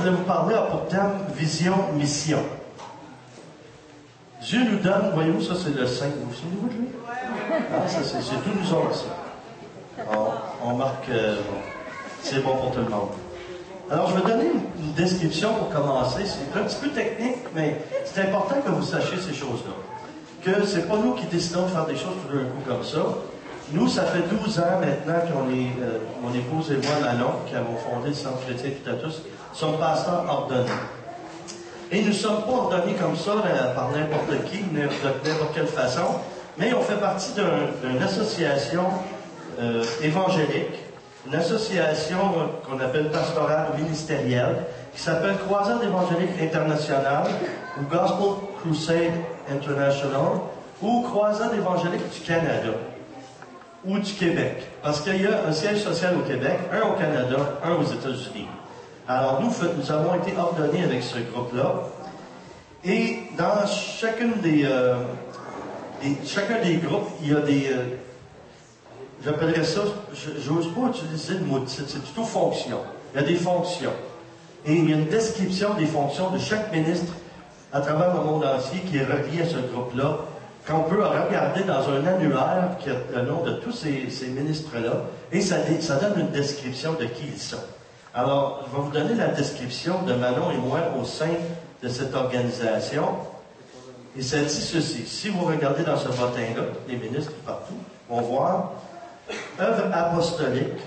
voulais vous parler a pour thème vision, mission. Dieu nous donne, voyez-vous, ça c'est le Saint. Vous vous souvenez-vous de lui? Ah, ça c'est tout nous autres, ça. On marque, c'est bon pour tout le monde. Alors, je vais donner une description pour commencer. C'est un petit peu technique, mais c'est important que vous sachiez ces choses-là. Que c'est pas nous qui décidons de faire des choses tout d'un coup comme ça. Nous, ça fait 12 ans maintenant qu'on est, mon épouse et moi, Manon, qui avons fondé le Centre chrétien Pitatus, sommes pasteurs ordonnés. Et nous ne sommes pas ordonnés comme ça par n'importe qui, de n'importe quelle façon, mais on fait partie d'une association évangélique, une association qu'on appelle pastorale ministérielle, qui s'appelle Croisade évangélique internationale, ou Gospel Crusade International, ou Croisade évangélique du Canada, ou du Québec. Parce qu'il y a un siège social au Québec, un au Canada, un aux États-Unis. Alors nous avons été ordonnés avec ce groupe-là. Et dans chacun des groupes, il y a des... j'appellerais ça, j'ose pas utiliser le mot titre, c'est plutôt fonction. Il y a des fonctions. Et il y a une description des fonctions de chaque ministre à travers le monde entier qui est relié à ce groupe-là, qu'on peut regarder dans un annuaire qui a le nom de tous ces ministres-là, et ça donne une description de qui ils sont. Alors, je vais vous donner la description de Manon et moi au sein de cette organisation. Et ça dit ceci. Si vous regardez dans ce bottin-là, les ministres partout vont voir œuvre apostolique,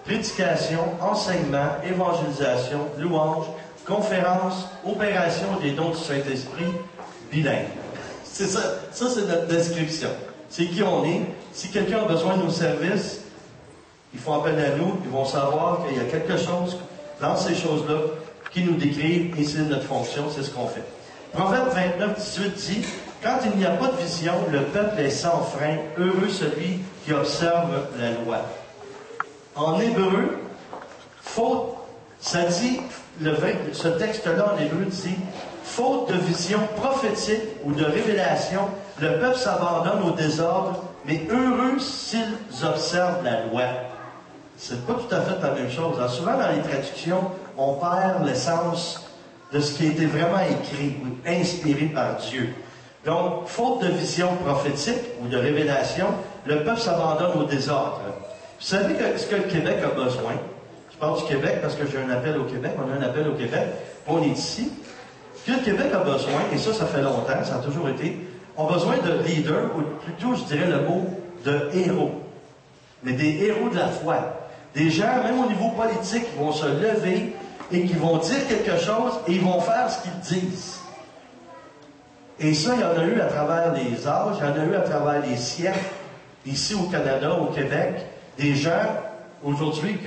prédication, enseignement, évangélisation, louange, conférence, opération des dons du Saint-Esprit, bilingue. C'est ça. Ça, c'est notre description. C'est qui on est. Si quelqu'un a besoin de nos services, ils font appel à nous, ils vont savoir qu'il y a quelque chose dans ces choses-là qui nous décrivent, et c'est notre fonction, c'est ce qu'on fait. Proverbe 29, 18 dit, « Quand il n'y a pas de vision, le peuple est sans frein, heureux celui qui observe la loi. » En hébreu, faute, ça dit, ce texte-là en hébreu dit, « Faute de vision prophétique ou de révélation, le peuple s'abandonne au désordre, mais heureux s'ils observent la loi. » C'est pas tout à fait la même chose. Alors, souvent, dans les traductions, on perd l'essence de ce qui a été vraiment écrit ou inspiré par Dieu. Donc, faute de vision prophétique ou de révélation, le peuple s'abandonne au désordre. Vous savez ce que le Québec a besoin? Je parle du Québec parce que j'ai un appel au Québec. On a un appel au Québec. On est ici. Ce que le Québec a besoin, et ça fait longtemps, ça a toujours été, ont besoin de leaders, ou plutôt, je dirais le mot de héros. Mais des héros de la foi. Des gens, même au niveau politique, qui vont se lever et qui vont dire quelque chose et ils vont faire ce qu'ils disent. Et ça, il y en a eu à travers les âges, il y en a eu à travers les siècles, ici au Canada, au Québec, des gens, aujourd'hui,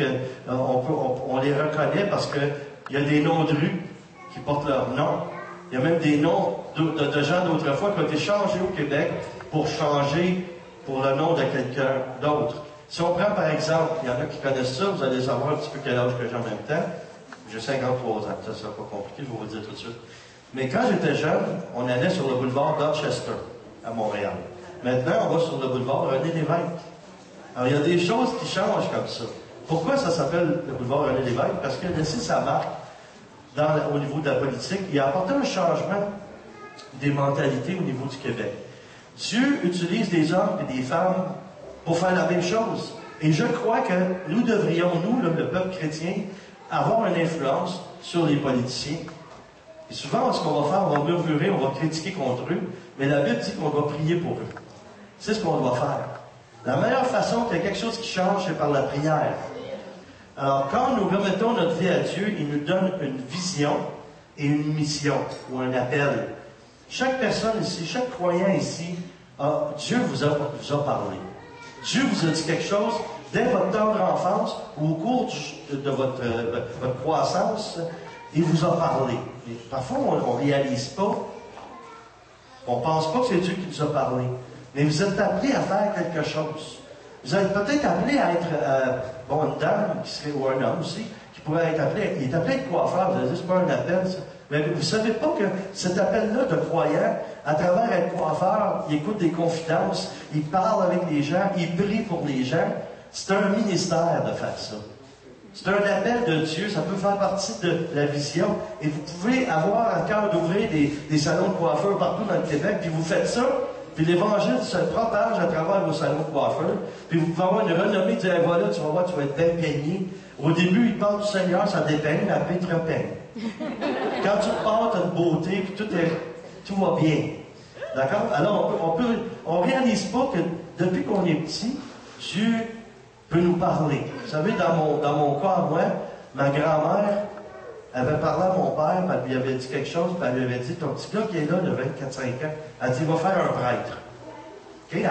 on les reconnaît parce qu'il y a des noms de rues qui portent leur nom. Il y a même des noms de gens d'autrefois qui ont été changés au Québec pour changer pour le nom de quelqu'un d'autre. Si on prend par exemple, il y en a qui connaissent ça, vous allez savoir un petit peu quel âge que j'ai en même temps. J'ai 53 ans, ça sera pas compliqué, je vais vous le dire tout de suite. Mais quand j'étais jeune, on allait sur le boulevard Dorchester, à Montréal. Maintenant, on va sur le boulevard René Lévesque. Alors, il y a des choses qui changent comme ça. Pourquoi ça s'appelle le boulevard René Lévesque? Parce que laissez sa marque au niveau de la politique, il a apporté un changement des mentalités au niveau du Québec. Dieu utilise des hommes et des femmes pour faire la même chose. Et je crois que nous devrions, nous, le peuple chrétien, avoir une influence sur les politiciens. Et souvent, ce qu'on va faire, on va murmurer, on va critiquer contre eux, mais la Bible dit qu'on doit prier pour eux. C'est ce qu'on doit faire. La meilleure façon qu'il y ait quelque chose qui change, c'est par la prière. Alors, quand nous remettons notre vie à Dieu, il nous donne une vision et une mission, ou un appel. Chaque personne ici, chaque croyant ici, Dieu vous a parlé. Dieu vous a dit quelque chose dès votre tendre enfance ou au cours de votre croissance, il vous a parlé. Et parfois, on ne réalise pas. On ne pense pas que c'est Dieu qui nous a parlé. Mais vous êtes appelés à faire quelque chose. Vous êtes peut-être appelés à être une dame qui serait, ou un homme aussi, qui pourrait être appelé. Il est appelé à être coiffeur. Vous allez dire, c'est pas un appel, ça. Mais vous ne savez pas que cet appel-là de croyant, à travers être coiffeur, il écoute des confidences, il parle avec les gens, il prie pour les gens. C'est un ministère de faire ça. C'est un appel de Dieu, ça peut faire partie de la vision. Et vous pouvez avoir à cœur d'ouvrir des salons de coiffeurs partout dans le Québec, puis vous faites ça, puis l'Évangile se propage à travers vos salons de coiffeurs, puis vous pouvez avoir une renommée, dire, hey, voilà, tu vas voir, tu vas être bien peigné. Au début, il parle du Seigneur, ça dépeigne, après, il te repeigne. Quand tu repars, tu as une beauté, puis tout va bien. D'accord? Alors, on réalise pas que depuis qu'on est petit, Dieu peut nous parler. Vous savez, dans mon cas, moi, ma grand-mère avait parlé à mon père, puis elle lui avait dit quelque chose, puis elle lui avait dit, ton petit gars qui est là, de 24-5 ans, elle dit, il va faire un prêtre. Okay?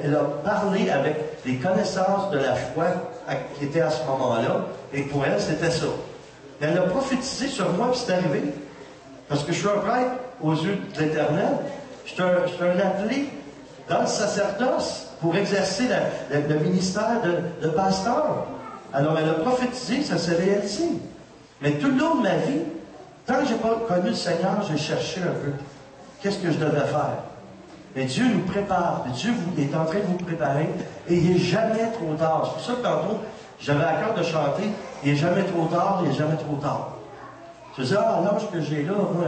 Elle a parlé avec les connaissances de la foi qui étaient à ce moment-là, et pour elle, c'était ça. Elle a prophétisé sur moi, puis c'est arrivé. Parce que je suis un prêtre aux yeux de l'Éternel. Je suis un appelé dans le sacerdoce pour exercer le ministère de pasteur. Alors, elle a prophétisé, ça s'est réalisé. Mais tout le long de ma vie, tant que je n'ai pas connu le Seigneur, j'ai cherché un peu. Qu'est-ce que je devais faire? Mais Dieu nous prépare. Dieu est en train de vous préparer. Et il n'est jamais trop tard. C'est pour ça que tantôt, j'avais à cœur de chanter. Il n'est jamais trop tard, il n'est jamais trop tard. Je disais, à l'âge que j'ai là, moi,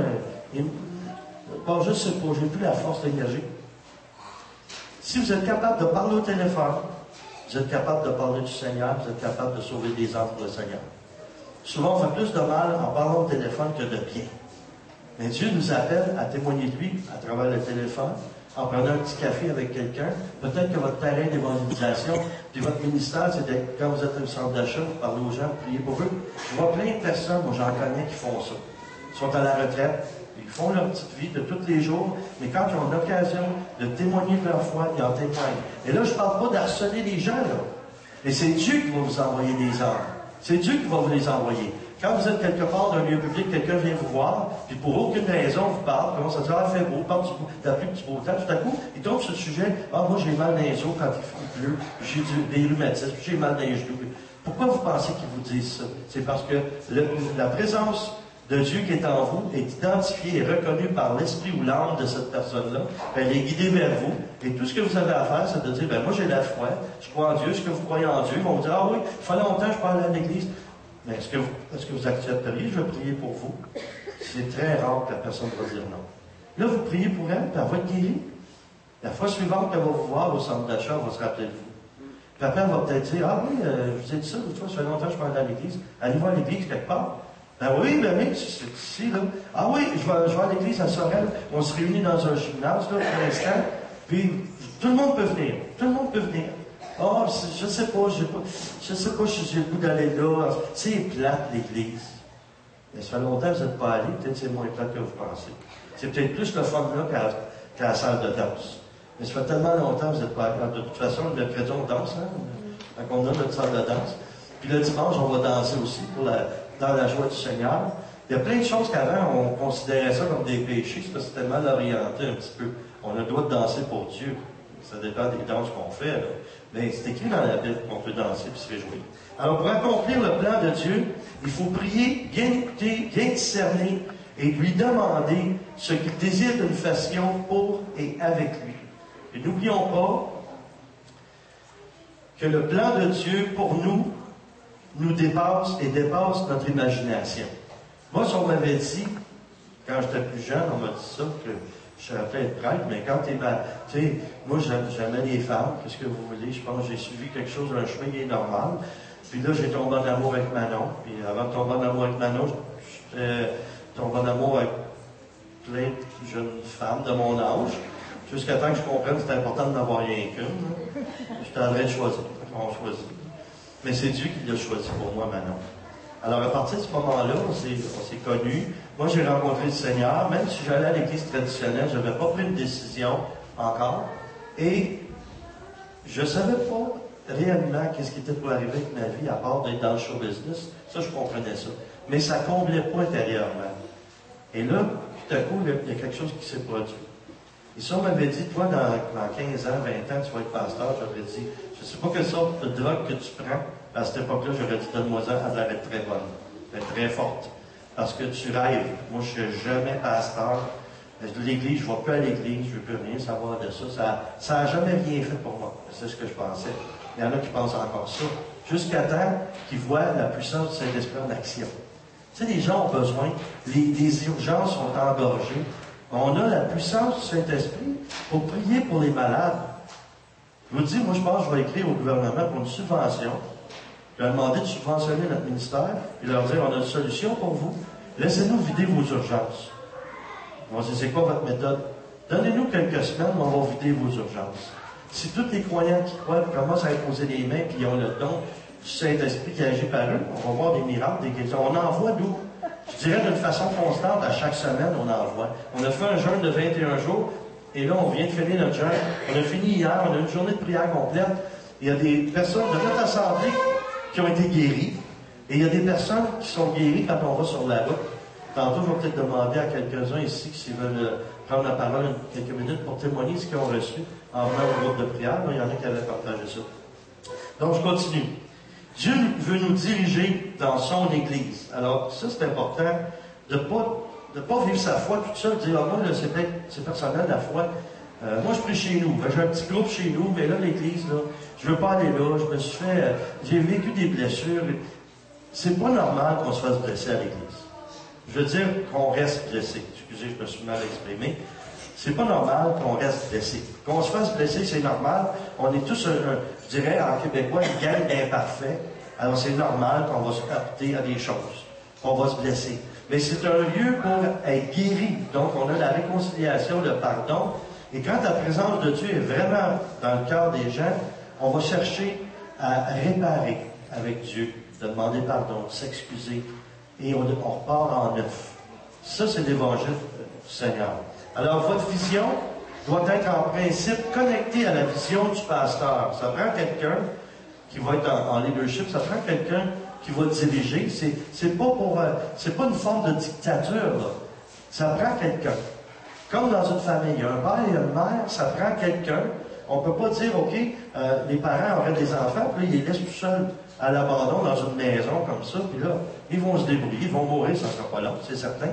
je ne sais pas, j'ai plus la force d'énergie. Si vous êtes capable de parler au téléphone, vous êtes capable de parler du Seigneur, vous êtes capable de sauver des âmes pour le Seigneur. Souvent, on fait plus de mal en parlant au téléphone que de bien. Mais Dieu nous appelle à témoigner de lui à travers le téléphone, en prenant un petit café avec quelqu'un. Peut-être que votre terrain d'évangélisation, puis votre ministère, c'est quand vous êtes au centre d'achat, vous parlez aux gens, vous priez pour eux. Je vois plein de personnes, moi j'en connais, qui font ça. Ils sont à la retraite, ils font leur petite vie de tous les jours, mais quand ils ont l'occasion de témoigner de leur foi, ils en témoignent. Et là, je ne parle pas d'harceler les gens, là. Mais c'est Dieu qui va vous envoyer des âmes. C'est Dieu qui va vous les envoyer. Quand vous êtes quelque part dans un lieu public, quelqu'un vient vous voir, puis pour aucune raison vous parle, commence à dire, ah, fait beau, parle de la pluie, du beau temps, tout à coup, il tombe sur le sujet, ah, moi j'ai mal dans les os quand il pleut, j'ai des rhumatismes, j'ai mal dans les genoux. Pourquoi vous pensez qu'ils vous disent ça? C'est parce que la présence de Dieu qui est en vous est identifiée et reconnue par l'esprit ou l'âme de cette personne-là. Elle est guidée vers vous. Et tout ce que vous avez à faire, c'est de dire, ben moi j'ai la foi, je crois en Dieu, est-ce que vous croyez en Dieu? Ils vont vous dire, ah oui, il fait longtemps que je parle à l'église. Mais est-ce que vous accepteriez, je vais prier pour vous? C'est très rare que la personne va dire non. Là, vous priez pour elle, puis elle va être guérie. La fois suivante qu'elle va vous voir au centre d'achat, elle va se rappeler de vous. Puis après, elle va peut-être dire, ah oui, je vous ai dit ça, l'autre fois, ça fait longtemps que je parle à l'église. Allez voir l'église quelque part. Ben oui, c'est ici, là. Ah oui, je vais à l'église à Sorel. On se réunit dans un gymnase, là, pour l'instant. Puis, tout le monde peut venir. Tout le monde peut venir. Oh, je sais pas, je sais pas si j'ai le goût d'aller là. C'est plate, l'église. Mais ça fait longtemps que vous n'êtes pas allé, peut-être c'est moins plate que vous pensez. C'est peut-être plus le fun là qu'à la salle de danse. Mais ça fait tellement longtemps que vous n'êtes pas allé. De toute façon, le mercredi, on danse, hein? Quand on a notre salle de danse. Puis le dimanche, on va danser aussi dans la joie du Seigneur. Il y a plein de choses qu'avant, on considérait ça comme des péchés, c'est parce que c'était mal orienté un petit peu. On a le droit de danser pour Dieu. Ça dépend des danses qu'on fait, là. Mais c'est écrit dans la Bible qu'on peut danser et se réjouir. Alors, pour accomplir le plan de Dieu, il faut prier, bien écouter, bien discerner et lui demander ce qu'il désire que nous fassions pour et avec lui. Et n'oublions pas que le plan de Dieu pour nous dépasse et dépasse notre imagination. Moi, si on m'avait dit, quand j'étais plus jeune, on m'a dit ça, que je serais peut-être prêtre, mais quand tu sais, moi, j'aimais les femmes, qu'est-ce que vous voulez, je pense que j'ai suivi quelque chose, un chemin qui est normal. Puis là, j'ai tombé en amour avec Manon. Puis avant de tomber en amour avec Manon, j'étais tombé en amour avec plein de jeunes femmes de mon âge. Jusqu'à temps que je comprenne que c'est important de n'avoir rien qu'une. J'étais en train de choisir. On choisit. Mais c'est Dieu qui l'a choisi pour moi, Manon. Alors, à partir de ce moment-là, on s'est connus. Moi, j'ai rencontré le Seigneur. Même si j'allais à l'église traditionnelle, je n'avais pas pris une décision encore. Et je ne savais pas réellement qu'est-ce qui était pour arriver avec ma vie, à part d'être dans le show business. Ça, je comprenais ça. Mais ça ne comblait pas intérieurement. Et là, tout à coup, il y a quelque chose qui s'est produit. Et si on m'avait dit, toi, dans 15 ans, 20 ans, tu vas être pasteur, j'aurais dit, je ne sais pas quelle sorte de drogue que tu prends. À cette époque-là, j'aurais dit, donne-moi-en, elle va être très bonne, elle va être très forte. Parce que tu rêves. Moi, je ne suis jamais pasteur. L'Église, je ne vais plus à l'Église, je ne veux plus rien savoir de ça. Ça n'a jamais rien fait pour moi. C'est ce que je pensais. Il y en a qui pensent encore ça. Jusqu'à temps qu'ils voient la puissance du Saint-Esprit en action. Tu sais, les gens ont besoin, les urgences sont engorgées. On a la puissance du Saint-Esprit pour prier pour les malades. Je vous dis, moi, je pense que je vais écrire au gouvernement pour une subvention. Je vais demander de subventionner notre ministère et leur dire, on a une solution pour vous. Laissez-nous vider vos urgences. On va dire, c'est quoi votre méthode? Donnez-nous quelques semaines, on va vider vos urgences. Si tous les croyants qui croient commencent à imposer les mains, puis ils ont le don du Saint-Esprit qui agit par eux, on va voir des miracles, des guérisons. On envoie d'où? Je dirais d'une façon constante, à chaque semaine, on envoie. On a fait un jeûne de 21 jours, et là, on vient de finir notre jeûne. On a fini hier, on a une journée de prière complète. Il y a des personnes de notre assemblée qui ont été guéries, et il y a des personnes qui sont guéries quand on va sur la route. Tantôt, je vais peut-être demander à quelques-uns ici s'ils veulent prendre la parole quelques minutes pour témoigner ce qu'ils ont reçu en venant au groupe de prière. Il y en a qui avaient partagé ça. Donc, je continue. Dieu veut nous diriger dans son Église. Alors, ça, c'est important de ne pas vivre sa foi toute seule, dire, moi, là, c'est personnel, la foi. Moi, je prie chez nous. J'ai un petit groupe chez nous, mais là, l'Église, là, je ne veux pas aller là. Je me suis fait... j'ai vécu des blessures. C'est pas normal qu'on se fasse blesser à l'Église. Je veux dire qu'on reste blessé. Excusez, je me suis mal exprimé. C'est pas normal qu'on reste blessé. Qu'on se fasse blesser, c'est normal. On est tous, je dirais, en québécois, une gang imparfait. Alors, c'est normal qu'on va se heurter à des choses. On va se blesser. Mais c'est un lieu pour être guéri. Donc, on a la réconciliation, le pardon. Et quand la présence de Dieu est vraiment dans le cœur des gens, on va chercher à réparer avec Dieu, de demander pardon, de s'excuser. Et on repart en neuf. Ça, c'est l'évangile du Seigneur. Alors, votre vision doit être en principe connectée à la vision du pasteur. Ça prend quelqu'un qui va être en leadership, ça prend quelqu'un qui va diriger. C'est pas une forme de dictature, là. Ça prend quelqu'un. Comme dans une famille, il y a un père et une mère, ça prend quelqu'un. On ne peut pas dire, OK, les parents auraient des enfants, puis là, ils les laissent tout seuls à l'abandon dans une maison comme ça, puis là, ils vont se débrouiller, ils vont mourir, ça ne sera pas long, c'est certain.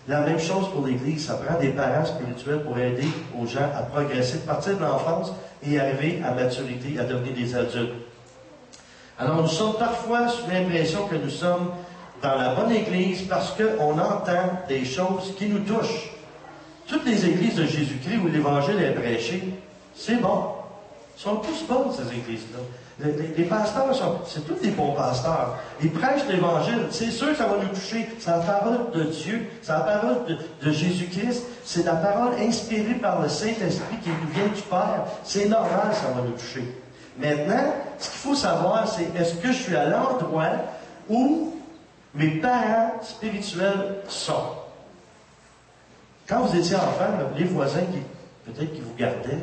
La même chose pour l'Église, ça prend des parents spirituels pour aider aux gens à progresser, de partir de l'enfance et arriver à maturité, à devenir des adultes. Alors, nous sommes parfois sous l'impression que nous sommes dans la bonne Église parce qu'on entend des choses qui nous touchent. Toutes les églises de Jésus-Christ où l'Évangile est prêché, c'est bon. Ils sont tous bons, ces églises-là. Les pasteurs, c'est tous des bons pasteurs. Ils prêchent l'Évangile. C'est sûr que ça va nous toucher. C'est la parole de Dieu. C'est la parole de Jésus-Christ. C'est la parole inspirée par le Saint-Esprit qui nous vient du Père. C'est normal, ça va nous toucher. Maintenant, ce qu'il faut savoir, c'est est-ce que je suis à l'endroit où mes parents spirituels sont? Quand vous étiez enfant, là, les voisins peut-être qui vous gardaient,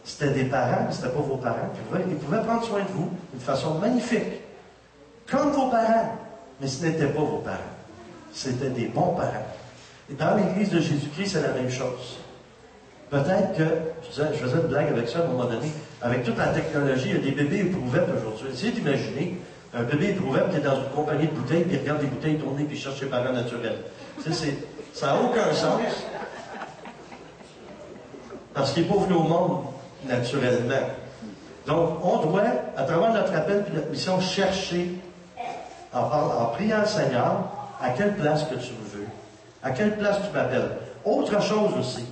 c'était des parents, mais ce n'était pas vos parents. Ils pouvaient prendre soin de vous d'une façon magnifique. Comme vos parents. Mais ce n'étaient pas vos parents. C'était des bons parents. Et dans l'Église de Jésus-Christ, c'est la même chose. Peut-être que, je faisais une blague avec ça à un moment donné, avec toute la technologie, il y a des bébés éprouvettes aujourd'hui. Essayez d'imaginer un bébé éprouvette qui est dans une compagnie de bouteilles, puis il regarde les bouteilles tourner, puis il cherche ses parents naturels. Ça n'a aucun sens. Parce qu'il n'est pas venu au monde naturellement. Donc, on doit, à travers notre appel et notre mission, chercher, en priant le Seigneur, à quelle place que tu me veux, à quelle place tu m'appelles. Autre chose aussi,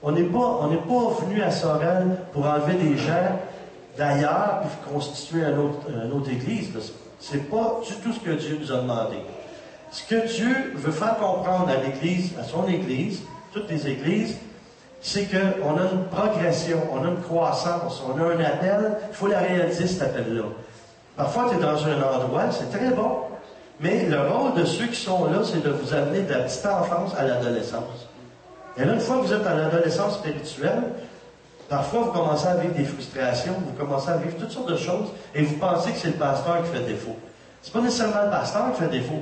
on n'est pas venu à Sorel pour enlever des gens d'ailleurs puis constituer une autre église. C'est pas du tout ce que Dieu nous a demandé. Ce que Dieu veut faire comprendre à l'Église, à son Église, toutes les églises, c'est qu'on a une progression, on a une croissance, on a un appel, il faut la réaliser, cet appel-là. Parfois, tu es dans un endroit, c'est très bon, mais le rôle de ceux qui sont là, c'est de vous amener de la petite enfance à l'adolescence. Et là, une fois que vous êtes à l'adolescence spirituelle, parfois, vous commencez à vivre des frustrations, vous commencez à vivre toutes sortes de choses, et vous pensez que c'est le pasteur qui fait défaut. C'est pas nécessairement le pasteur qui fait défaut.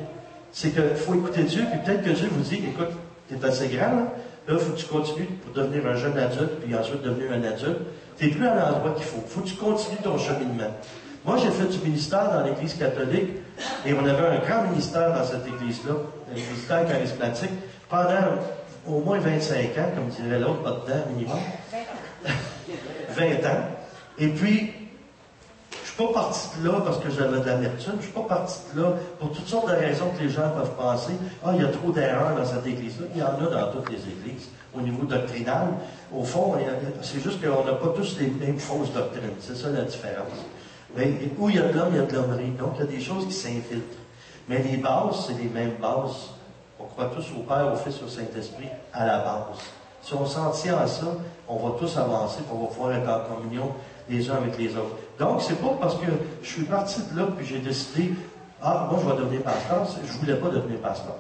C'est qu'il faut écouter Dieu, puis peut-être que Dieu vous dit, écoute, tu es assez grand, là, il faut que tu continues pour devenir un jeune adulte, puis ensuite devenir un adulte. Tu n'es plus à l'endroit qu'il faut. Il faut que tu continues ton cheminement. Moi, j'ai fait du ministère dans l'Église catholique, et on avait un grand ministère dans cette Église-là, un ministère charismatique. Pendant au moins 25 ans, comme dirait l'autre, pas dedans, minimum. 20 ans. Et puis, je ne suis pas parti de là parce que j'avais de l'amertume. Je ne suis pas parti de là pour toutes sortes de raisons que les gens peuvent penser. Ah, il y a trop d'erreurs dans cette église-là. Il y en a dans toutes les églises, au niveau doctrinal. Au fond, c'est juste qu'on n'a pas tous les mêmes fausses doctrines. C'est ça la différence. Mais où il y a de l'homme, il y a de l'hommerie. Donc, il y a des choses qui s'infiltrent. Mais les bases, c'est les mêmes bases. On croit tous au Père, au Fils, au Saint-Esprit, à la base. Si on s'en tient à ça, on va tous avancer, puis on va pouvoir être en communion les uns avec les autres. Donc, c'est pas parce que je suis parti de là, puis j'ai décidé, ah, moi, je vais devenir pasteur. Je ne voulais pas devenir pasteur.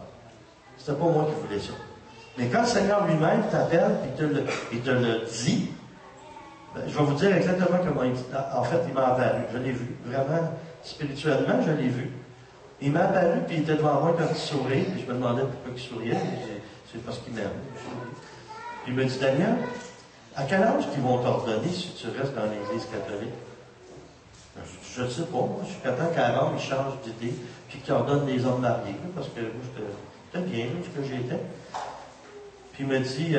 C'était pas moi qui voulais ça. Mais quand le Seigneur lui-même t'appelle, puis il te le dit, ben, je vais vous dire exactement comment il dit. En fait, il m'a apparu. Je l'ai vu. Vraiment, spirituellement, je l'ai vu. Il m'a apparu, puis il était devant moi quand il sourit, puis je me demandais pourquoi il souriait. C'est parce qu'il m'aime. Puis il me dit, Daniel, à quel âge qu'ils vont t'ordonner si tu restes dans l'Église catholique? Je ne sais pas. Moi, je suis content qu'à Rome, ils changent d'idée, puis qu'ils ordonnent des hommes mariés, parce que moi, j'étais bien, là, ce que j'étais. Puis il me dit,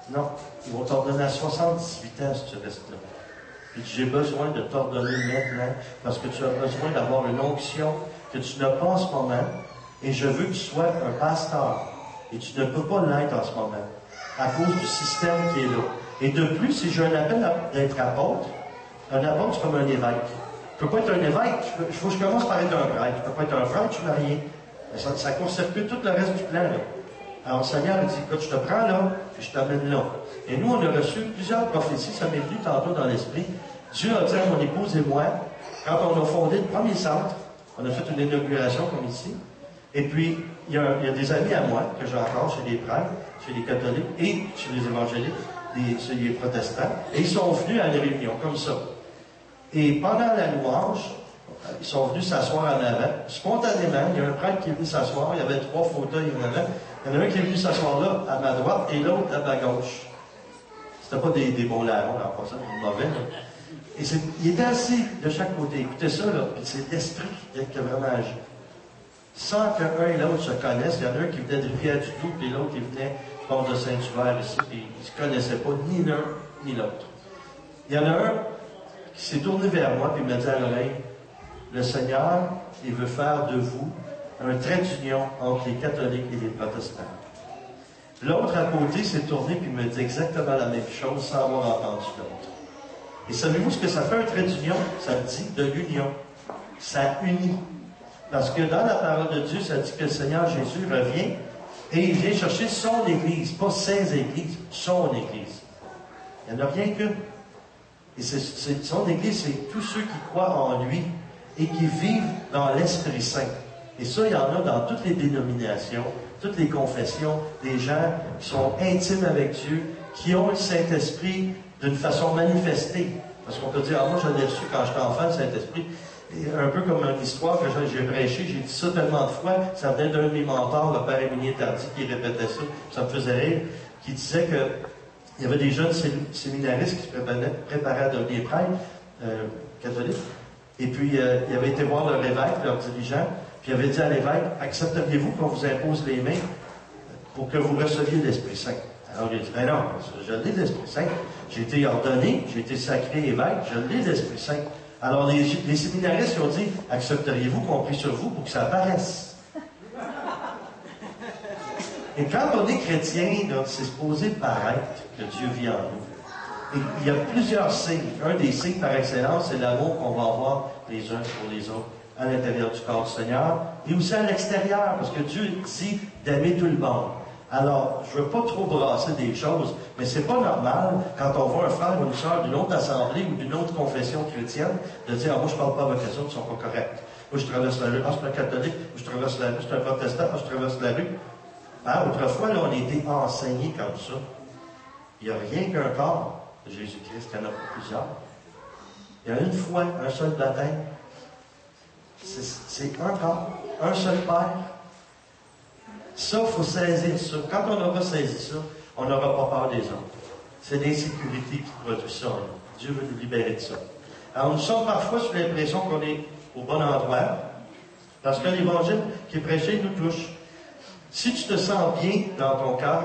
non, ils vont t'ordonner à 78 ans si tu restes là. Puis j'ai besoin de t'ordonner maintenant, parce que tu as besoin d'avoir une onction que tu n'as pas en ce moment, et je veux que tu sois un pasteur. Et tu ne peux pas l'être en ce moment, à cause du système qui est là. Et de plus, si j'ai un appel d'être apôtre, un apôtre, c'est comme un évêque. Je ne peux pas être un évêque, il faut que je commence par être un prêtre. Je ne peux pas être un prêtre, je suis marié. Ça court-circuite tout le reste du plan, là. Alors le Seigneur dit, écoute, je te prends là, puis je t'amène là. Et nous, on a reçu plusieurs prophéties, ça m'est venu tantôt dans l'esprit. Dieu a dit à mon épouse et moi, quand on a fondé le premier centre, on a fait une inauguration comme ici, et puis il y a des amis à moi, que j'ai encore chez les prêtres, chez les catholiques et chez les évangéliques, chez les protestants, et ils sont venus à une réunion comme ça. Et pendant la louange, ils sont venus s'asseoir en avant. Spontanément, il y a un prêtre qui est venu s'asseoir, il y avait 3 fauteuils en avant. Il y en a un qui est venu s'asseoir là, à ma droite, et l'autre à ma gauche. C'était pas des bons larrons, en passant, des mauvais, là. Et il était assis de chaque côté. Écoutez ça, là, puis c'est l'esprit qui a vraiment agi. Sans qu'un et l'autre se connaissent, il y en a un qui venait de Rivière-du-Loup, puis l'autre qui venait du port de Saint-Hubert ici, puis ils ne se connaissaient pas, ni l'un ni l'autre. Il y en a un qui s'est tourné vers moi, puis il m'a dit à l'oreille, le Seigneur, il veut faire de vous un trait d'union entre les catholiques et les protestants. L'autre à côté s'est tourné, puis il me dit exactement la même chose, sans avoir entendu l'autre. Et savez-vous ce que ça fait un trait d'union? Ça dit de l'union. Ça unit. Parce que dans la parole de Dieu, ça dit que le Seigneur Jésus revient et il vient chercher son Église, pas ses églises, son Église. Il n'y en a rien qu'une. Et son Église, c'est tous ceux qui croient en lui et qui vivent dans l'Esprit Saint. Et ça, il y en a dans toutes les dénominations, toutes les confessions, des gens qui sont intimes avec Dieu, qui ont le Saint-Esprit d'une façon manifestée. Parce qu'on peut dire, ah, moi, je l'ai reçu quand j'étais enfant, le Saint-Esprit. Et un peu comme une histoire que j'ai prêchée, j'ai dit ça tellement de fois, ça venait d'un de mes mentors, le père Émilien Tardy, qui répétait ça, ça me faisait rire, qui disait que il y avait des jeunes séminaristes qui se préparaient à devenir prêtres catholiques. Et puis, il avait été voir leur évêque, leur dirigeant, puis il avait dit à l'évêque, accepteriez-vous qu'on vous impose les mains pour que vous receviez l'Esprit Saint? Alors, il a dit, ben non, je l'ai l'Esprit Saint. J'ai été ordonné, j'ai été sacré évêque, je l'ai l'Esprit Saint. Alors, les séminaristes ont dit, accepteriez-vous qu'on prie sur vous pour que ça apparaisse? Et quand on est chrétien, c'est supposé paraître que Dieu vit en nous. Et il y a plusieurs signes. Un des signes par excellence, c'est l'amour qu'on va avoir les uns pour les autres à l'intérieur du corps du Seigneur et aussi à l'extérieur, parce que Dieu dit d'aimer tout le monde. Alors, je ne veux pas trop brasser des choses, mais c'est pas normal, quand on voit un frère ou une sœur d'une autre assemblée ou d'une autre confession chrétienne, de dire, ah, moi, je ne parle pas avec les autres, ils ne sont pas corrects. Moi, je traverse la rue, ah, c'est un catholique, moi, je traverse la rue, c'est un protestant, ah, je traverse la rue. Hein, autrefois, là, on a été enseignés comme ça. Il n'y a rien qu'un corps de Jésus-Christ, il y en a plusieurs. Il y a une foi, un seul baptême. C'est un corps, un seul Père. Ça, il faut saisir ça. Quand on aura saisi ça, on n'aura pas peur des autres. C'est l'insécurité qui produit ça. Là. Dieu veut nous libérer de ça. Alors, nous sommes parfois sous l'impression qu'on est au bon endroit, parce que l'évangile qui est prêché nous touche. Si tu te sens bien dans ton cœur,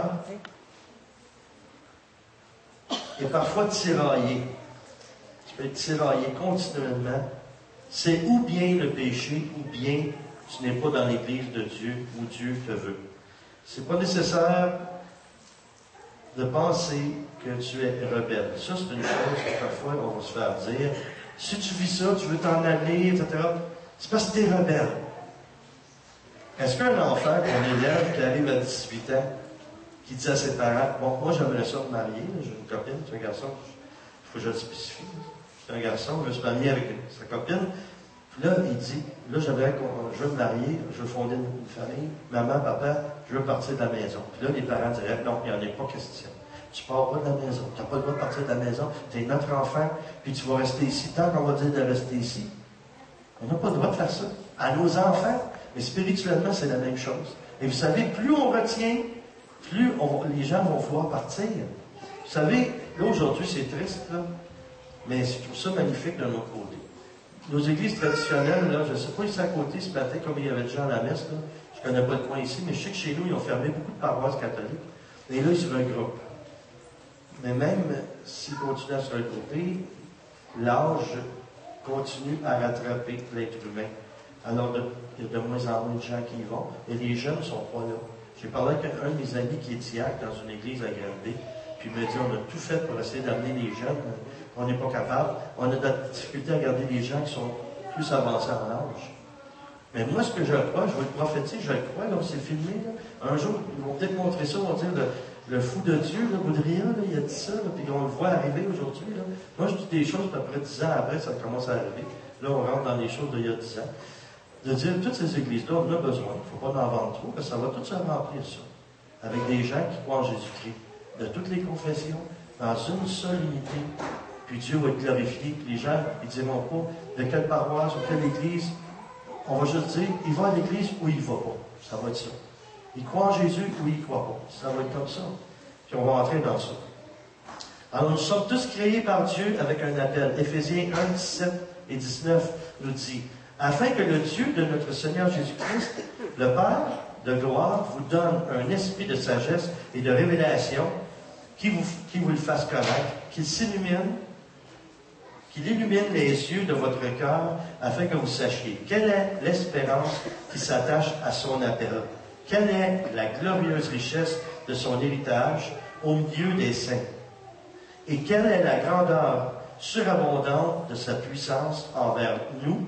et parfois tiraillé, tu peux être tiraillé continuellement, c'est ou bien le péché, ou bien tu n'es pas dans l'Église de Dieu, où Dieu te veut. C'est pas nécessaire de penser que tu es rebelle. Ça, c'est une chose que parfois on va se faire dire. Si tu vis ça, tu veux t'en aller, etc., c'est parce que tu es rebelle. Est-ce qu'un enfant qu'on élève qui arrive à 18 ans, qui dit à ses parents, bon, moi j'aimerais ça me marier, j'ai une copine, c'est un garçon, il faut que je le spécifie. C'est un garçon, il veut se marier avec sa copine. Puis là, il dit, là, je veux me marier, je veux fonder une famille, maman, papa, je veux partir de la maison. Puis là, les parents diraient, non, il n'y en a pas question. Tu pars pas de la maison, tu n'as pas le droit de partir de la maison, tu es notre enfant, puis tu vas rester ici tant qu'on va dire de rester ici. On n'a pas le droit de faire ça. À nos enfants, mais spirituellement, c'est la même chose. Et vous savez, plus on retient, plus les gens vont vouloir partir. Vous savez, là, aujourd'hui, c'est triste, là, mais je trouve ça magnifique de notre côté. Nos églises traditionnelles, là, je ne sais pas ici à côté ce matin, comme il y avait des gens à la messe, là, je ne connais pas le coin ici, mais je sais que chez nous, ils ont fermé beaucoup de paroisses catholiques. Et là, ils se regroupent. Mais même s'ils continuent à se regrouper, l'âge continue à rattraper l'être humain. Alors, il y a de moins en moins de gens qui y vont, et les jeunes ne sont pas là. J'ai parlé avec un de mes amis qui est diacre dans une église à Granby, puis il me dit, on a tout fait pour essayer d'amener les jeunes, on n'est pas capable. On a de la difficulté à garder les gens qui sont plus avancés en âge. Mais moi, ce que je crois, je vais le prophétiser, je le crois, là, c'est filmé, là. Un jour, ils vont peut-être montrer ça, ils vont dire, le fou de Dieu, là, Boudria, là, il a dit ça, là, puis on le voit arriver aujourd'hui. Là. Moi, je dis des choses, puis après 10 ans après, ça commence à arriver. Là, on rentre dans les choses d'il y a 10 ans. De dire, toutes ces églises-là, on en a besoin. Il ne faut pas en vendre trop, parce que ça va tout se remplir, ça. Avec des gens qui croient en Jésus-Christ, de toutes les confessions, dans une seule unité. Puis Dieu va être glorifié. Puis les gens, ils ne diront pas de quelle paroisse ou quelle église. On va juste dire, il va à l'église ou il ne va pas. Ça va être ça. Il croit en Jésus ou il ne croit pas. Ça va être comme ça. Puis on va entrer dans ça. Alors nous sommes tous créés par Dieu avec un appel. Éphésiens 1, 17 et 19 nous dit, afin que le Dieu de notre Seigneur Jésus-Christ, le Père de gloire, vous donne un esprit de sagesse et de révélation qui vous le fasse connaître, qu'il illumine les yeux de votre cœur afin que vous sachiez quelle est l'espérance qui s'attache à son appel, quelle est la glorieuse richesse de son héritage au milieu des saints, et quelle est la grandeur surabondante de sa puissance envers nous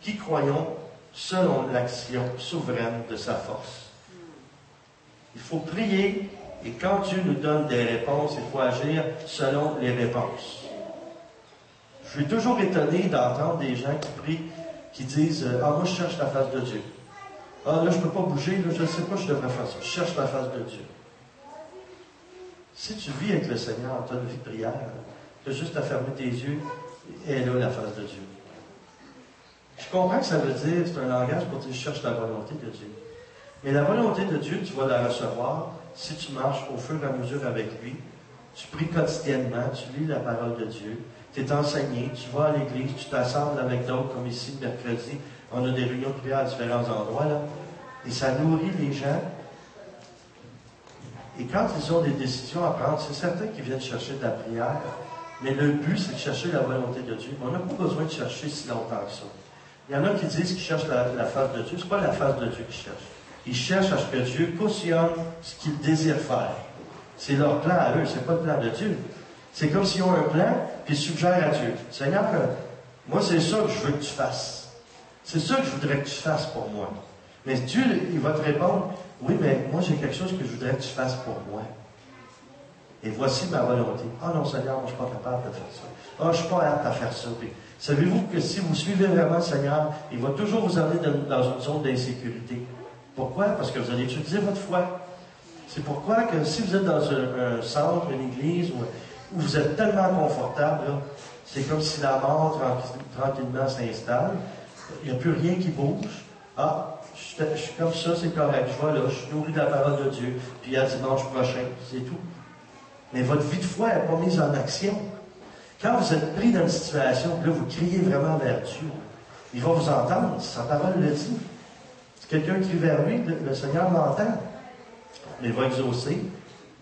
qui croyons selon l'action souveraine de sa force. Il faut prier, et quand Dieu nous donne des réponses, il faut agir selon les réponses. Je suis toujours étonné d'entendre des gens qui prient, qui disent « Ah, moi, je cherche la face de Dieu. Ah, là, je ne peux pas bouger, là, je ne sais pas, je devrais faire ça. Je cherche la face de Dieu. » Si tu vis avec le Seigneur, tu as une vie de prière, tu as juste à fermer tes yeux, et là, la face de Dieu. Je comprends que ça veut dire, c'est un langage pour dire « Je cherche la volonté de Dieu. » Mais la volonté de Dieu, tu vas la recevoir si tu marches au fur et à mesure avec lui. Tu pries quotidiennement, tu lis la parole de Dieu. Tu es enseigné, tu vas à l'église, tu t'assembles avec d'autres, comme ici, le mercredi. On a des réunions de prière à différents endroits, là. Et ça nourrit les gens. Et quand ils ont des décisions à prendre, c'est certain qu'ils viennent chercher de la prière. Mais le but, c'est de chercher la volonté de Dieu. Mais on n'a pas besoin de chercher si longtemps que ça. Il y en a qui disent qu'ils cherchent la face de Dieu. Ce n'est pas la face de Dieu qu'ils cherchent. Ils cherchent à ce que Dieu cautionne ce qu'ils désirent faire. C'est leur plan à eux, c'est pas le plan de Dieu. C'est comme s'ils ont un plan, puis ils suggèrent à Dieu. Seigneur, moi, c'est ça que je veux que tu fasses. C'est ça que je voudrais que tu fasses pour moi. Mais Dieu, il va te répondre, oui, mais moi, j'ai quelque chose que je voudrais que tu fasses pour moi. Et voici ma volonté. Ah non, Seigneur, moi, je ne suis pas capable de faire ça. Ah, je ne suis pas apte à faire ça. Puis, savez-vous que si vous suivez vraiment le Seigneur, il va toujours vous amener dans une zone d'insécurité. Pourquoi? Parce que vous allez étudier votre foi. C'est pourquoi que si vous êtes dans un centre, une église, où vous êtes tellement confortable, c'est comme si la mort tranquillement s'installe. Il n'y a plus rien qui bouge. Ah, je suis comme ça, c'est correct. Je vais là, je suis nourri de la parole de Dieu. Puis à dimanche prochain, c'est tout. Mais votre vie de foi n'est pas mise en action. Quand vous êtes pris dans une situation, là, vous criez vraiment vers Dieu. Il va vous entendre, sa parole le dit. Si quelqu'un crie vers lui, le Seigneur l'entend. mais il va exaucer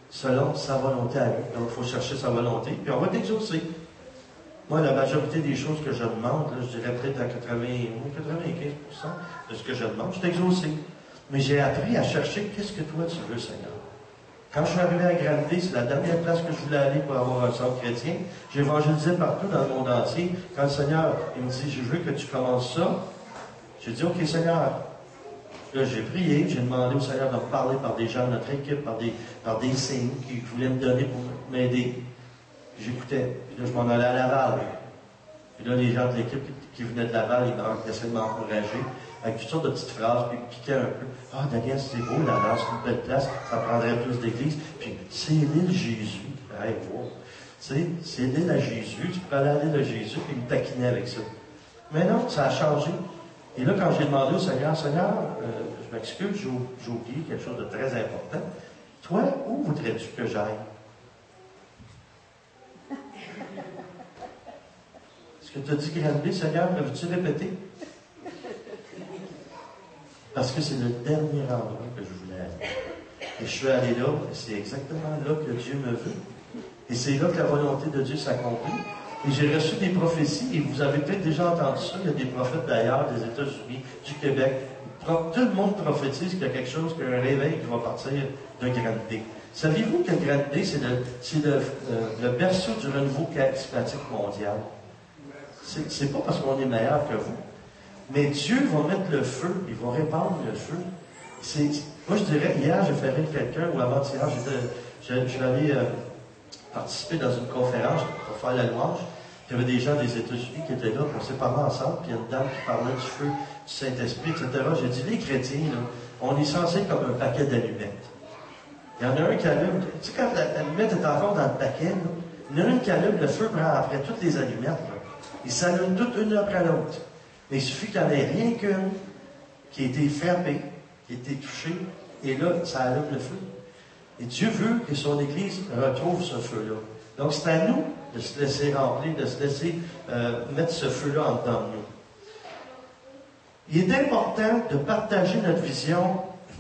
selon sa volonté à lui. Donc, il faut chercher sa volonté, puis on va t'exaucer. Moi, la majorité des choses que je demande, là, je dirais peut-être à 95% de ce que je demande, je suis exaucé. Mais j'ai appris à chercher qu'est-ce que toi tu veux, Seigneur. Quand je suis arrivé à Granby, c'est la dernière place que je voulais aller pour avoir un centre chrétien. J'évangélisais partout dans le monde entier. Quand le Seigneur, il me dit, je veux que tu commences ça, j'ai dit, OK, Seigneur. Là, j'ai prié, j'ai demandé au Seigneur de me parler par des gens de notre équipe, par des signes qu'il voulait me donner pour m'aider. J'écoutais. Puis là, je m'en allais à Laval. Puis là, les gens de l'équipe qui venaient de Laval, ils essayaient de m'encourager avec toutes sortes de petites phrases, puis ils piquaient un peu. Ah, Daniel, c'est beau, Laval, c'est une belle place, ça prendrait plus d'églises. Puis, c'est l'île Jésus. Hey, wow. Tu sais, c'est l'île à Jésus, tu peux aller à l'île de Jésus, puis ils me taquinaient avec ça. Mais non, ça a changé. Et là, quand j'ai demandé au Seigneur, Seigneur, je m'excuse, j'ai oublié quelque chose de très important. Toi, où voudrais-tu que j'aille? Est-ce que tu as dit Granby, Seigneur, mais veux-tu répéter? Parce que c'est le dernier endroit que je voulais aller. Et je suis allé là, et c'est exactement là que Dieu me veut. Et c'est là que la volonté de Dieu s'accomplit. Et j'ai reçu des prophéties, et vous avez peut-être déjà entendu ça, il y a des prophètes d'ailleurs, des États-Unis, du Québec. Tout le monde prophétise qu'il y a quelque chose, qu'il y a un réveil qui va partir de Granby. Saviez-vous que Granby, c'est le berceau du renouveau charismatique mondial? C'est pas parce qu'on est meilleur que vous. Mais Dieu va mettre le feu, il va répandre le feu. Moi, je dirais, hier, j'ai fait rire quelqu'un, ou avant-hier, j'allais participer dans une conférence pour faire la louange. Il y avait des gens des États-Unis qui étaient là, on s'est parlé ensemble, puis il y a une dame qui parlait du feu, du Saint-Esprit, etc. J'ai dit, les chrétiens, là, on est censés comme un paquet d'allumettes. Il y en a un qui allume, tu sais, quand l'allumette est encore dans le paquet, là, il y en a une qui allume, le feu prend après toutes les allumettes, là. Ils s'allument toutes une après l'autre. Mais il suffit qu'il n'y en ait rien qu'une qui ait été frappée, qui ait été touchée, et là, ça allume le feu. Et Dieu veut que son Église retrouve ce feu-là. Donc, c'est à nous de se laisser remplir, de se laisser mettre ce feu-là en dedans de nous. Il est important de partager notre vision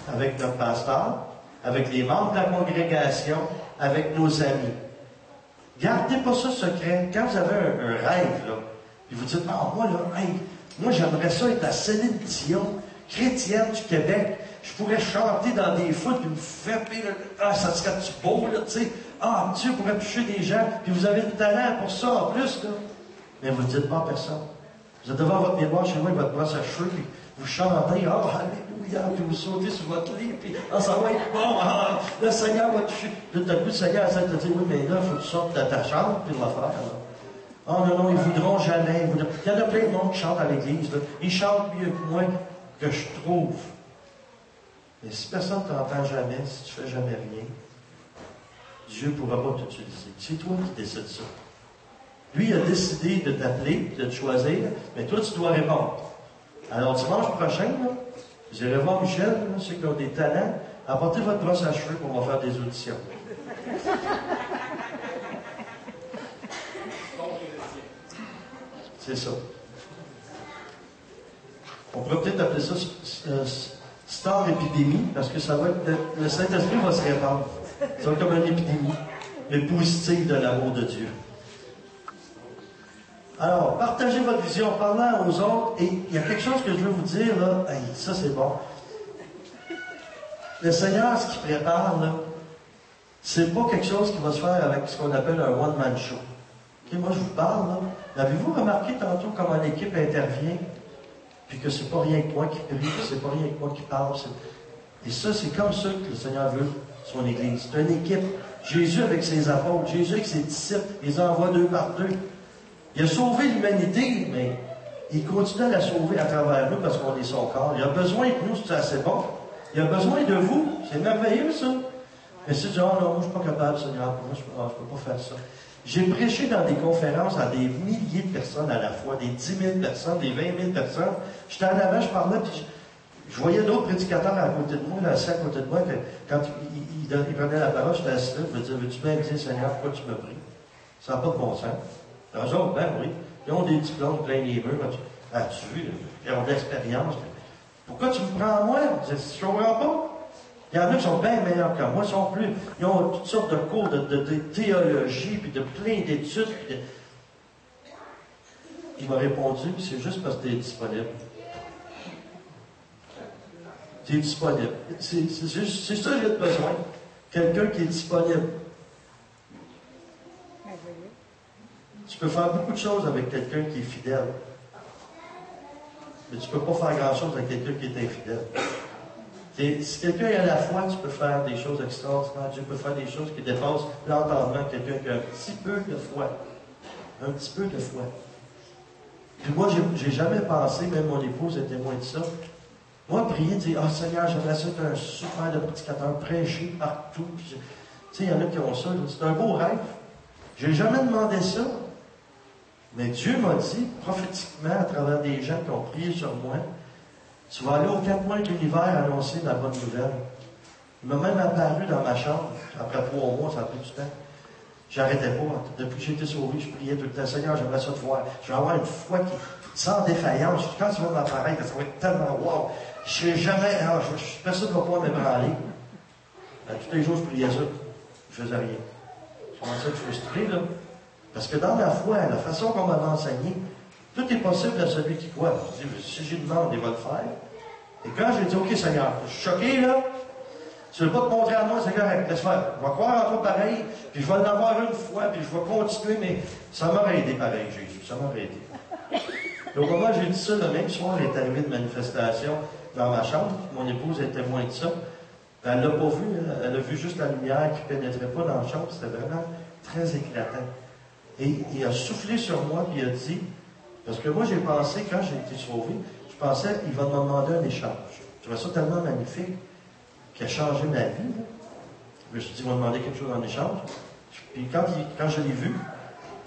avec notre pasteur, avec les membres de la congrégation, avec nos amis. Gardez pas ça secret. Quand vous avez un rêve, là, puis vous dites, ah, moi, là, hey, moi, j'aimerais ça être la Céline Dion, chrétienne du Québec. Je pourrais chanter dans des foules, puis me frapper, là. Ah, ça serait-tu beau, là, tu sais. Ah, Dieu pourrait toucher des gens, puis vous avez le talent pour ça, en plus, là. Mais vous ne le dites pas à personne. Vous êtes devant votre miroir chez moi, avec votre brosse à cheveux, puis vous chantez, ah, alléluia, puis vous sautez sur votre lit, puis ah, ça va être bon, ah, le Seigneur va toucher. Tout à coup, le Seigneur essaie de te dire, oui, mais là, il faut que tu sortes de ta chambre, puis de la faire, là. Oh non, non, ils voudront jamais. Il y en a plein de monde qui chantent à l'église. Là. Ils chantent mieux que moi, que je trouve. Mais si personne ne t'entend jamais, si tu ne fais jamais rien, Dieu ne pourra pas t'utiliser. C'est toi qui décides ça. Lui, il a décidé de t'appeler, de te choisir, mais toi, tu dois répondre. Alors, dimanche prochain, là, vous irez voir Michel, là, ceux qui ont des talents, apportez votre brosse à cheveux pour on va faire des auditions. C'est ça. On pourrait peut-être appeler ça star épidémie, parce que ça va être le Saint-Esprit va se répandre. Ça va être comme une épidémie, mais positive de l'amour de Dieu. Alors, partagez votre vision, parlant aux autres, et il y a quelque chose que je veux vous dire, là, hey, ça c'est bon. Le Seigneur, ce qu'il prépare, là, c'est pas quelque chose qui va se faire avec ce qu'on appelle un one-man show. Okay, moi, je vous parle, là. Avez-vous remarqué tantôt comment l'équipe intervient, puis que c'est pas rien que moi qui prie, puis c'est pas rien que moi qui parle. Et ça, c'est comme ça que le Seigneur veut son Église. C'est une équipe. Jésus avec ses apôtres, Jésus avec ses disciples, il les envoie deux par deux. Il a sauvé l'humanité, mais il continue à la sauver à travers nous parce qu'on est son corps. Il a besoin de nous, c'est assez bon. Il a besoin de vous. C'est merveilleux, ça. Mais si tu dis, oh non, moi, je ne suis pas capable, Seigneur, moi, je ne peux pas faire ça. J'ai prêché dans des conférences à des milliers de personnes à la fois, des 10 000 personnes, des 20 000 personnes. J'étais en avant, je parlais, puis je voyais d'autres prédicateurs à côté de moi, là, assis à côté de moi, que quand ils prenaient la parole, j'étais assis là, je me disais, veux-tu bien me dire, Seigneur, pourquoi tu me pries? Ça n'a pas de bon sens. Eux autres, ben oui, ils ont des diplômes plein les murs. As-tu vu, ils ont de l'expérience. Pourquoi tu me prends à moi? Je ne comprends pas. Il y en a qui sont bien meilleurs que moi, ils ont toutes sortes de cours de théologie, puis de plein d'études. Il m'a répondu, c'est juste parce que tu es disponible. Tu es disponible. C'est ça que j'ai besoin. Quelqu'un qui est disponible. Tu peux faire beaucoup de choses avec quelqu'un qui est fidèle. Mais tu ne peux pas faire grand-chose avec quelqu'un qui est infidèle. Si quelqu'un a la foi, tu peux faire des choses extraordinaires. Tu peux faire des choses qui dépassent l'entendement de quelqu'un qui a un petit peu de foi. Un petit peu de foi. Puis moi, j'ai jamais pensé, même mon épouse est témoin de ça. Moi, prier, dire, ah Seigneur, j'aimerais ça être un super de prédicateur, prêcher partout. Tu sais, il y en a qui ont ça. C'est un beau rêve. J'ai jamais demandé ça. Mais Dieu m'a dit, prophétiquement, à travers des gens qui ont prié sur moi, tu vas aller aux 4 coins de l'univers annoncer la bonne nouvelle. Il m'a même apparu dans ma chambre. Après 3 mois, ça a pris du temps. J'arrêtais pas. Depuis que j'ai été sauvé, je priais tout le temps. Seigneur, j'aimerais ça te voir. Je vais avoir une foi qui, sans défaillance. Quand tu vas m'apparaître, ça va être tellement wow. Je ne serai jamais, personne ne va pouvoir m'ébranler. Tous les jours, je priais ça. Je faisais rien. Je commençais à être frustré, là. Parce que dans la foi, la façon qu'on m'avait enseigné, tout est possible à celui qui croit. Je dis, si j'ai demande, il va le faire. Et quand j'ai dit, OK, Seigneur, je suis choqué, là. Tu ne veux pas te montrer à moi, c'est correct, laisse faire. Je vais croire en toi pareil, puis je vais l'avoir une fois, puis je vais continuer, mais ça m'aurait aidé pareil, Jésus. Ça m'aurait aidé. Et au moment où j'ai dit ça, le même soir, il est arrivé une manifestation dans ma chambre. Mon épouse est témoin de ça. Elle ne l'a pas vu, elle a vu juste la lumière qui ne pénétrait pas dans la chambre. C'était vraiment très éclatant. Et il a soufflé sur moi, puis il a dit, parce que moi j'ai pensé, quand j'ai été sauvé, je pensais qu'il va me demander un échange. Je trouvais ça tellement magnifique qui a changé ma vie. Là. Je me suis dit, il va me demander quelque chose en échange. Puis quand je l'ai vu,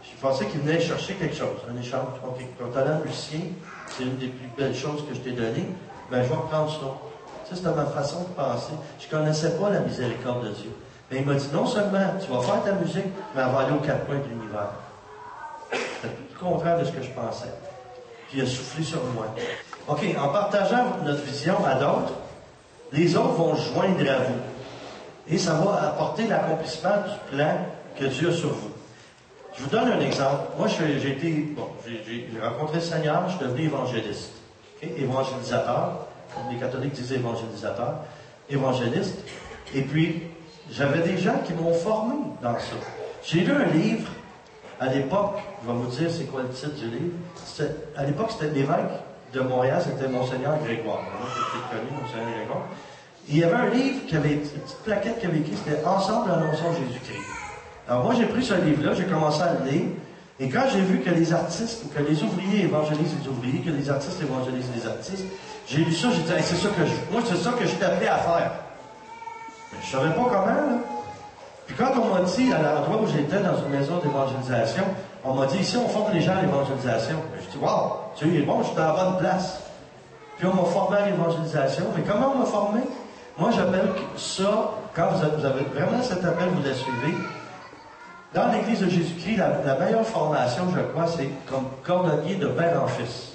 je pensais qu'il venait chercher quelque chose, un échange. OK, ton talent musicien, c'est une des plus belles choses que je t'ai données, ben je vais reprendre ça. Ça, c'était ma façon de penser. Je ne connaissais pas la miséricorde de Dieu. Mais il m'a dit, non seulement tu vas faire ta musique, mais elle va aller aux 4 coins de l'univers. C'était tout le contraire de ce que je pensais. Puis il a soufflé sur moi. OK, en partageant notre vision à d'autres, les autres vont se joindre à vous. Et ça va apporter l'accomplissement du plan que Dieu a sur vous. Je vous donne un exemple. Moi, j'ai rencontré le Seigneur, je suis devenu évangéliste. Okay? Évangélisateur. Les catholiques disent évangélisateur. Évangéliste. Et puis, j'avais des gens qui m'ont formé dans ça. J'ai lu un livre, à l'époque, je vais vous dire c'est quoi le titre du livre. À l'époque, c'était l'évêque de Montréal, c'était Monseigneur Grégoire. C'était connu, Monseigneur Grégoire. Et il y avait un livre qui avait, une petite plaquette qui avait écrit, c'était Ensemble annonçons Jésus-Christ. Alors moi, j'ai pris ce livre-là, j'ai commencé à le lire, et quand j'ai vu que les artistes, ou que les ouvriers évangélisent les ouvriers, que les artistes évangélisent les artistes, j'ai lu ça, j'ai dit, hey, c'est ça que moi, c'est ça que je suis appelé à faire. Mais je ne savais pas comment, là. Puis quand on m'a dit, à l'endroit où j'étais, dans une maison d'évangélisation, on m'a dit, ici, on forme les gens à l'évangélisation. Je dis, wow, Dieu est bon, je suis dans la bonne place. Puis on m'a formé à l'évangélisation. Mais comment on m'a formé? Moi, j'appelle ça, quand vous avez vraiment cet appel, vous la suivez. Dans l'Église de Jésus-Christ, la meilleure formation, je crois, c'est comme cordonnier de père en fils.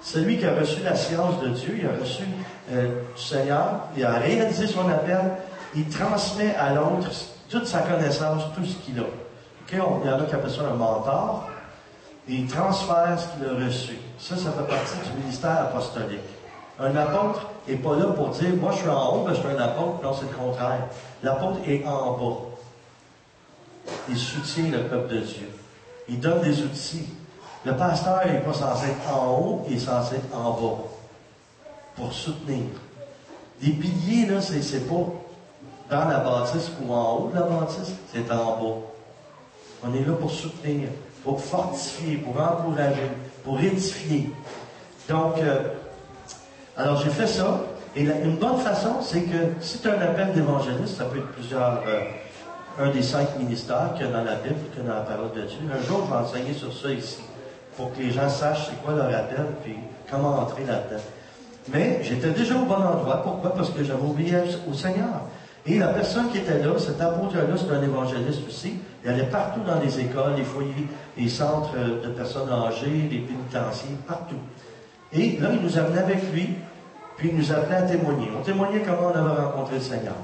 Celui qui a reçu la science de Dieu, il a reçu du Seigneur, il a réalisé son appel, il transmet à l'autre toute sa connaissance, tout ce qu'il a. Okay? Il y en a qui appellent ça un mentor, et il transfère ce qu'il a reçu. Ça fait partie du ministère apostolique. Un apôtre n'est pas là pour dire, moi je suis en haut, ben, je suis un apôtre. Non, c'est le contraire. L'apôtre est en bas. Il soutient le peuple de Dieu. Il donne des outils. Le pasteur n'est pas censé être en haut, il est censé être en bas. Pour soutenir. Les piliers, là, c'est pas dans la bâtisse ou en haut de la bâtisse, c'est en bas. On est là pour soutenir, pour fortifier, pour encourager, pour édifier. Donc, alors j'ai fait ça. Et une bonne façon, c'est que si tu as un appel d'évangéliste, ça peut être plusieurs, un des 5 ministères qu'il y a dans la Bible, qu'il y a dans la parole de Dieu. Un jour, je vais enseigner sur ça ici, pour que les gens sachent c'est quoi leur appel, puis comment entrer là-dedans. Mais j'étais déjà au bon endroit. Pourquoi? Parce que j'avais oublié au Seigneur. Et la personne qui était là, cet apôtre-là, c'est un évangéliste aussi. Il allait partout dans les écoles, les foyers, les centres de personnes âgées, les pénitenciers, partout. Et là, il nous amenait avec lui. puis il nous appelait à témoigner. On témoignait comment on avait rencontré le Seigneur.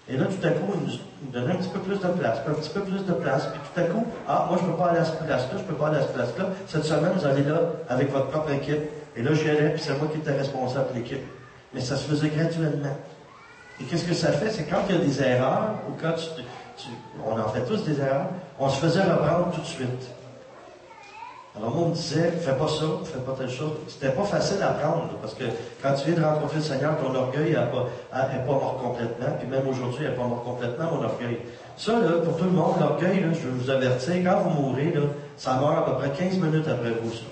Et là, tout à coup, il nous donnait un petit peu plus de place, puis un petit peu plus de place, puis tout à coup, ah, moi, je ne peux pas aller à cette place-là, je ne peux pas aller à cette place-là. Cette semaine, vous allez là avec votre propre équipe. Et là, j'y allais, puis c'est moi qui étais responsable de l'équipe. Mais ça se faisait graduellement. Et qu'est-ce que ça fait? C'est quand il y a des erreurs, ou quand on en fait tous des erreurs, on se faisait reprendre tout de suite. Alors moi, on me disait, fais pas ça, fais pas telle chose. C'était pas facile à prendre, parce que quand tu viens de rencontrer le Seigneur, ton orgueil n'est pas mort complètement, puis même aujourd'hui, il n'est pas mort complètement, mon orgueil. Ça, là, pour tout le monde, l'orgueil, là, je veux vous avertir, quand vous mourrez, là, ça meurt à peu près 15 minutes après vous, ça.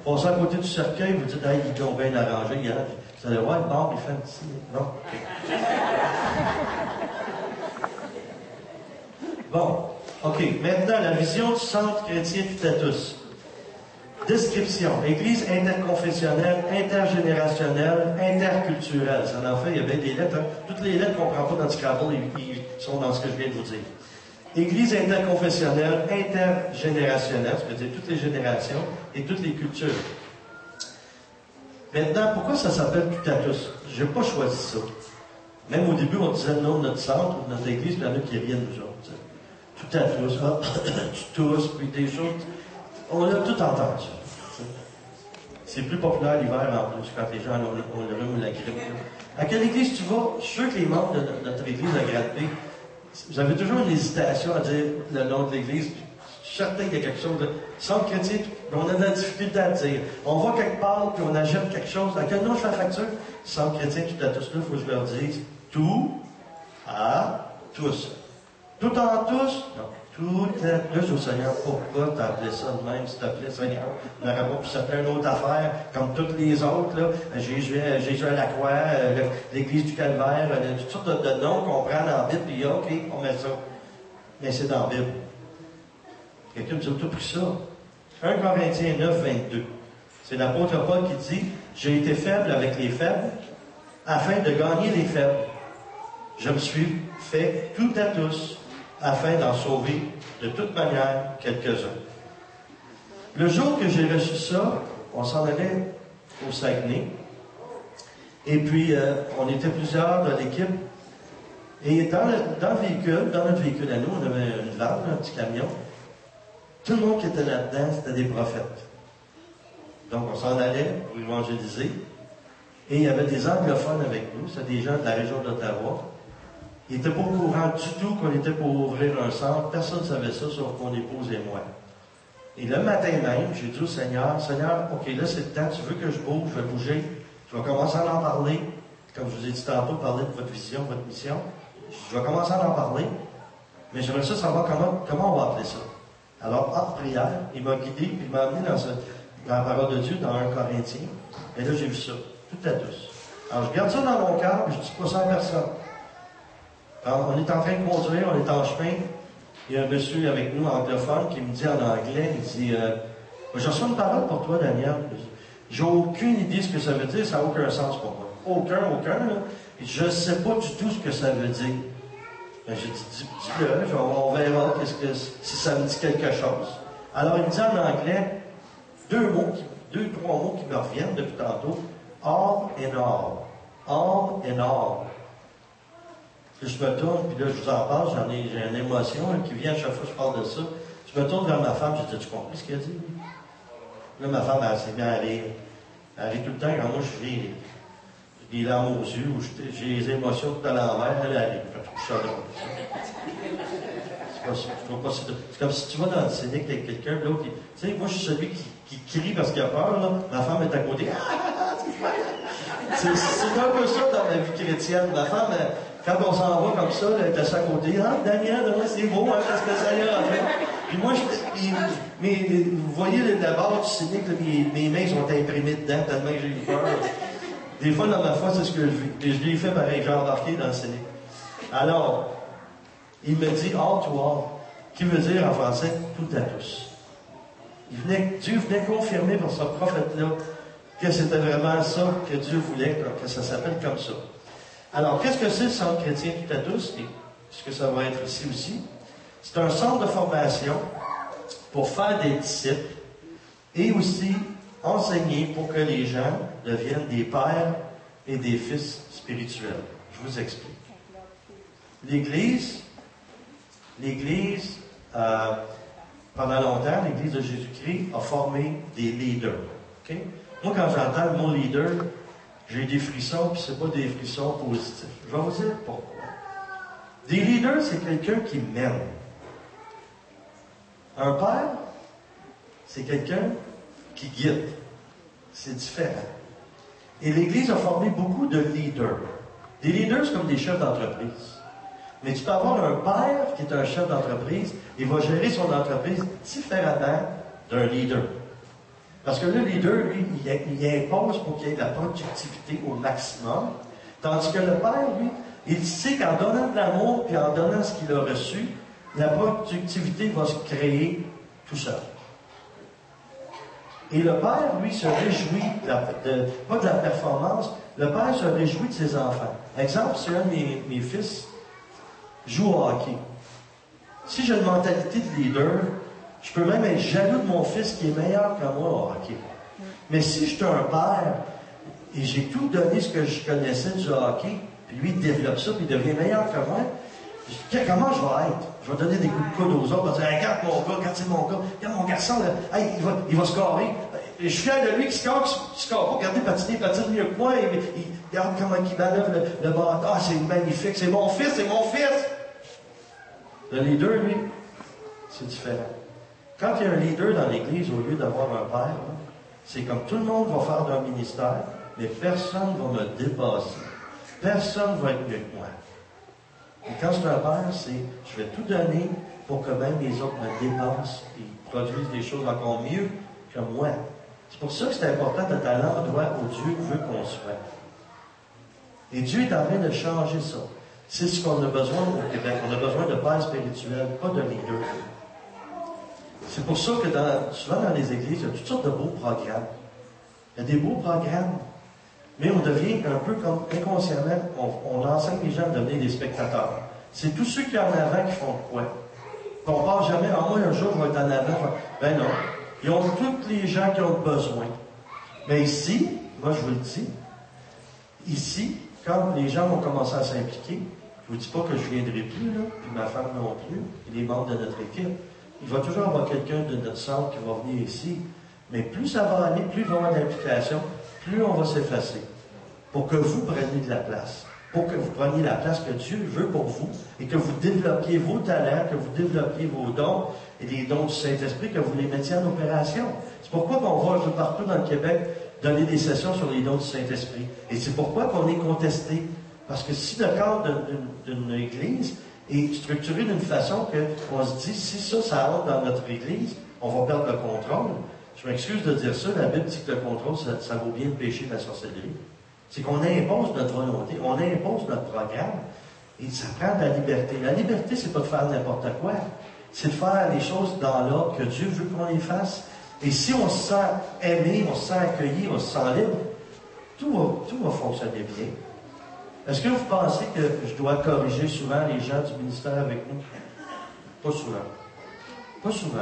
Passez à côté du cercueil, vous dites, hey, ils l'ont bien arrangé hier. Vous allez voir, le mort, il fait un petit... Non? Bon. OK. Maintenant, la vision du centre chrétien tout à tous. Description. Église interconfessionnelle, intergénérationnelle, interculturelle. Ça en fait, il y a bien des lettres. Hein? Toutes les lettres qu'on ne prend pas dans le Scrabble, ils sont dans ce que je viens de vous dire. Église interconfessionnelle, intergénérationnelle, ça veut dire toutes les générations et toutes les cultures. Maintenant, pourquoi ça s'appelle tout à tous? Je n'ai pas choisi ça. Même au début, on disait le nom de notre centre ou de notre église, puis il y en a qui viennent nous autres. Tout à tous, tous, puis des choses. On a tout entendu. C'est plus populaire l'hiver en plus, quand les gens ont le rhume ou la grippe. À quelle église tu vas? Je suis sûr que les membres de notre église à Grande-P, vous avez toujours une hésitation à dire le nom de l'église. Je suis certain qu'il y a quelque chose de... Centre chrétien, on a de la difficulté à dire. On va quelque part, puis on achète quelque chose. À quel nom je fais la facture? Centre chrétien, tout à tous là, il faut que je leur dise tout à tous. Tout en tous? Non. Tout à plus au Seigneur. Pourquoi t'as appelé ça de même, s'il te plaît, Seigneur? On n'aurait pas pu s'appeler une autre affaire, comme toutes les autres, là. Jésus à la croix, l'Église du Calvaire, toutes sortes de noms qu'on prend dans la Bible, puis OK, on met ça. Mais c'est dans la Bible. Quelqu'un me dit, tu as pris ça? 1 Corinthiens 9, 22. C'est l'apôtre Paul qui dit, j'ai été faible avec les faibles, afin de gagner les faibles. Je me suis fait tout à tous, afin d'en sauver de toute manière quelques-uns. Le jour que j'ai reçu ça, on s'en allait au Saguenay. Et puis, on était plusieurs dans l'équipe. Et dans notre véhicule à nous, on avait une vanne, un petit camion. Tout le monde qui était là-dedans, c'était des prophètes. Donc, on s'en allait pour évangéliser. Et il y avait des anglophones avec nous. C'était des gens de la région d'Ottawa. Ils n'étaient pas au courant du tout qu'on était pour ouvrir un centre. Personne ne savait ça, sauf mon épouse et moi. Et le matin même, j'ai dit au Seigneur, Seigneur, OK, là c'est le temps, tu veux que je bouge, je vais bouger. Je vais commencer à en parler. Comme je vous ai dit tantôt, parler de votre vision, votre mission. Je vais commencer à en parler. Mais j'aimerais ça savoir comment on va appeler ça. Alors, en prière, il m'a guidé, puis il m'a amené dans la parole de Dieu, dans 1 Corinthiens. Et là, j'ai vu ça, tout à tous. Alors, je garde ça dans mon cœur, mais je ne dis pas ça à personne. Alors, on est en train de conduire, on est en chemin. Il y a un monsieur avec nous, anglophone, qui me dit en anglais, il dit, je reçois une parole pour toi, Daniel. J'ai aucune idée de ce que ça veut dire, ça n'a aucun sens pour moi. Aucun, là. Je ne sais pas du tout ce que ça veut dire. Ben, j'ai dit, dis-le, on verra si ça me dit quelque chose. Alors, il me dit en anglais, deux, trois mots qui me reviennent depuis tantôt. All in all. All in all. Puis je me tourne, puis là, je vous en parle, j'ai une émotion qui vient à chaque fois que je parle de ça. Je me tourne vers ma femme, j'ai dit, tu comprends ce qu'il a dit? Là, ma femme, elle s'est mise à rire. Elle rit tout le temps quand moi, je ris. J'ai des larmes aux yeux, ou j'ai les émotions tout à l'envers, elle rit. C'est comme si tu vas dans le Scénic avec quelqu'un, l'autre, tu sais, moi, je suis celui qui crie parce qu'il a peur, là. Ma femme est à côté. C'est un peu ça dans ma vie chrétienne. Ma femme, quand on s'en va comme ça, elle est à côté. Ah, Daniel, c'est beau, hein, parce que ça y a en fait. Puis moi, vous voyez d'abord du Scénic, mes mains sont imprimées dedans tellement que j'ai eu peur. Des fois, dans ma foi, c'est ce que je vis. Et je l'ai fait pareil, j'ai embarqué dans le Scénic. Alors, il me dit all to all, qui veut dire en français tout à tous. Dieu venait confirmer par ce prophète-là que c'était vraiment ça que Dieu voulait, que ça s'appelle comme ça. Alors, qu'est-ce que c'est le centre chrétien tout à tous? Et ce que ça va être ici aussi. C'est un centre de formation pour faire des disciples et aussi enseigner pour que les gens deviennent des pères et des fils spirituels. Je vous explique. L'Église, pendant longtemps, l'Église de Jésus-Christ a formé des leaders. Okay? Moi, quand j'entends le mot leader, j'ai des frissons, puis c'est pas des frissons positifs. Je vais vous dire pourquoi. Des leaders, c'est quelqu'un qui mène. Un père, c'est quelqu'un qui guide. C'est différent. Et l'Église a formé beaucoup de leaders. Des leaders, c'est comme des chefs d'entreprise. Mais tu peux avoir un père qui est un chef d'entreprise, il va gérer son entreprise différemment d'un leader. Parce que le leader, lui, il impose pour qu'il y ait de la productivité au maximum. Tandis que le père, lui, il sait qu'en donnant de l'amour et en donnant ce qu'il a reçu, la productivité va se créer tout seul. Et le père, lui, se réjouit, pas de la performance, le père se réjouit de ses enfants. Exemple, si un de mes fils joue au hockey. Si j'ai une mentalité de leader, je peux même être jaloux de mon fils qui est meilleur que moi au hockey. Mais si je suis un père et j'ai tout donné ce que je connaissais du hockey, puis lui il développe ça, puis il devient meilleur que moi, comment je vais être? Je vais donner des coups de coude aux autres, je vais dire, hey, regarde mon gars, regarde c'est mon gars, regarde mon garçon, là, hey, il va scorer. Et je suis fier de lui qui score pas, regardez, patine mieux que moi, il regarde comment il manœuvre le bâton. Ah, c'est magnifique, c'est mon fils, c'est mon fils! Le leader, lui, c'est différent. Quand il y a un leader dans l'Église, au lieu d'avoir un père, c'est comme tout le monde va faire d'un ministère, mais personne ne va me dépasser. Personne ne va être mieux que moi. Et quand c'est un père, c'est je vais tout donner pour que même les autres me dépassent et produisent des choses encore mieux que moi. C'est pour ça que c'est important d'être à l'endroit où Dieu veut qu'on soit. Et Dieu est en train de changer ça. C'est ce qu'on a besoin au Québec. On a besoin de pères spirituels, pas de leaders. C'est pour ça que souvent dans les églises, il y a toutes sortes de beaux programmes. Il y a des beaux programmes. Mais on devient un peu comme inconsciemment, on enseigne les gens à devenir des spectateurs. C'est tous ceux qui sont en avant qui font quoi. On ne part jamais, moi un jour je vais être en avant. Ben non. Ils ont tous les gens qui ont besoin. Mais ici, moi je vous le dis, ici, quand les gens vont commencer à s'impliquer, je ne vous dis pas que je ne viendrai plus, là, puis ma femme non plus, et les membres de notre équipe. Il va toujours y avoir quelqu'un de notre centre qui va venir ici. Mais plus ça va aller, plus il va y avoir d'implication, plus on va s'effacer. Pour que vous preniez de la place. Pour que vous preniez la place que Dieu veut pour vous et que vous développiez vos talents, que vous développiez vos dons et les dons du Saint-Esprit, que vous les mettiez en opération. C'est pourquoi on va un peu partout dans le Québec donner des sessions sur les dons du Saint-Esprit. Et c'est pourquoi qu'on est contesté. Parce que si le cadre d'une Église est structuré d'une façon qu'on se dit, si ça entre dans notre Église, on va perdre le contrôle. Je m'excuse de dire ça, la Bible dit que le contrôle, ça vaut bien le péché de la sorcellerie. C'est qu'on impose notre volonté, on impose notre programme, et ça prend de la liberté. La liberté, c'est pas de faire n'importe quoi. C'est de faire les choses dans l'ordre que Dieu veut qu'on les fasse. Et si on se sent aimé, on se sent accueilli, on se sent libre, tout va fonctionner bien. Est-ce que vous pensez que je dois corriger souvent les gens du ministère avec nous? Pas souvent. Pas souvent.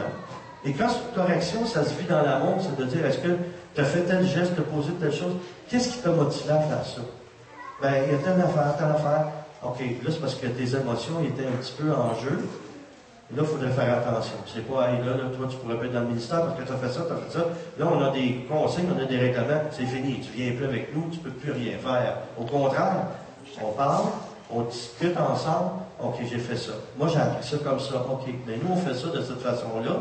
Et quand c'est une correction, ça se vit dans l'amour, c'est de dire, est-ce que tu as fait tel geste, tu as posé telle chose? Qu'est-ce qui t'a motivé à faire ça? Ben, il y a telle affaire. OK, là, c'est parce que tes émotions étaient un petit peu en jeu. Là, il faudrait faire attention. C'est pas, hey, là, toi, tu pourrais pas être dans le ministère parce que tu as fait ça, tu as fait ça. Là, on a des consignes, on a des règlements. C'est fini. Tu viens plus avec nous, tu peux plus rien faire. Au contraire, on parle, on discute ensemble. OK, j'ai fait ça. Moi, j'ai appris ça comme ça. OK, mais nous, on fait ça de cette façon-là.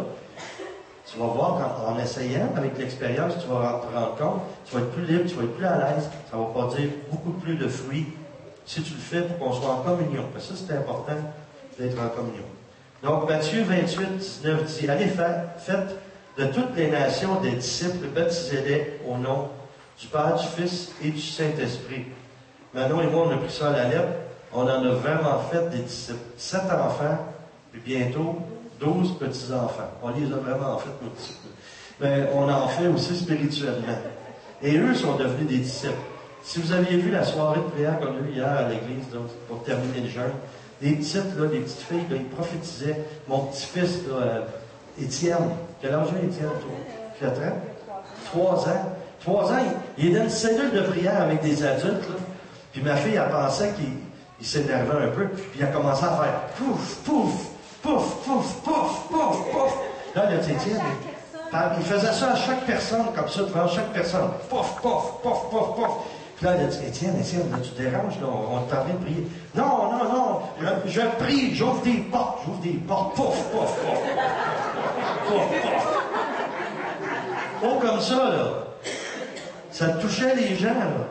Tu vas voir, en essayant, avec l'expérience, tu vas te rendre compte, tu vas être plus libre, tu vas être plus à l'aise, ça ne va pas dire beaucoup plus de fruits si tu le fais pour qu'on soit en communion. Parce que ça, c'est important d'être en communion. Donc, Matthieu 28, 19 dit, allez faites de toutes les nations des disciples, baptisez-les au nom du Père, du Fils et du Saint-Esprit. Manon et moi, on a pris ça à la lettre. On en a vraiment fait des disciples. 7 enfants, puis bientôt 12 petits-enfants. On les a vraiment fait, nos disciples. Mais on en fait aussi spirituellement. Et eux sont devenus des disciples. Si vous aviez vu la soirée de prière qu'on a eue hier à l'église, donc, pour terminer le jeûne, les petites, là, les petites filles, là, ils prophétisaient. Mon petit-fils, Étienne, quel âge a Étienne, toi? 4 ans? 3 ans. 3 ans, il est dans une cellule de prière avec des adultes, là. Puis ma fille, elle pensait qu'il s'énervait un peu, puis il a commencé à faire pouf, pouf, pouf, pouf, pouf, pouf, pouf. Là, elle a dit, tiens, il faisait ça à chaque personne, comme ça, devant chaque personne. Pouf, pouf, pouf, pouf, pouf. Puis là, elle a dit, Étienne, là, tu déranges, là, on est en train de prier. Non, non, non, je prie, j'ouvre des portes, pouf, pouf, pouf. Pouf, pouf. Oh, comme ça, là. Ça touchait les gens, là.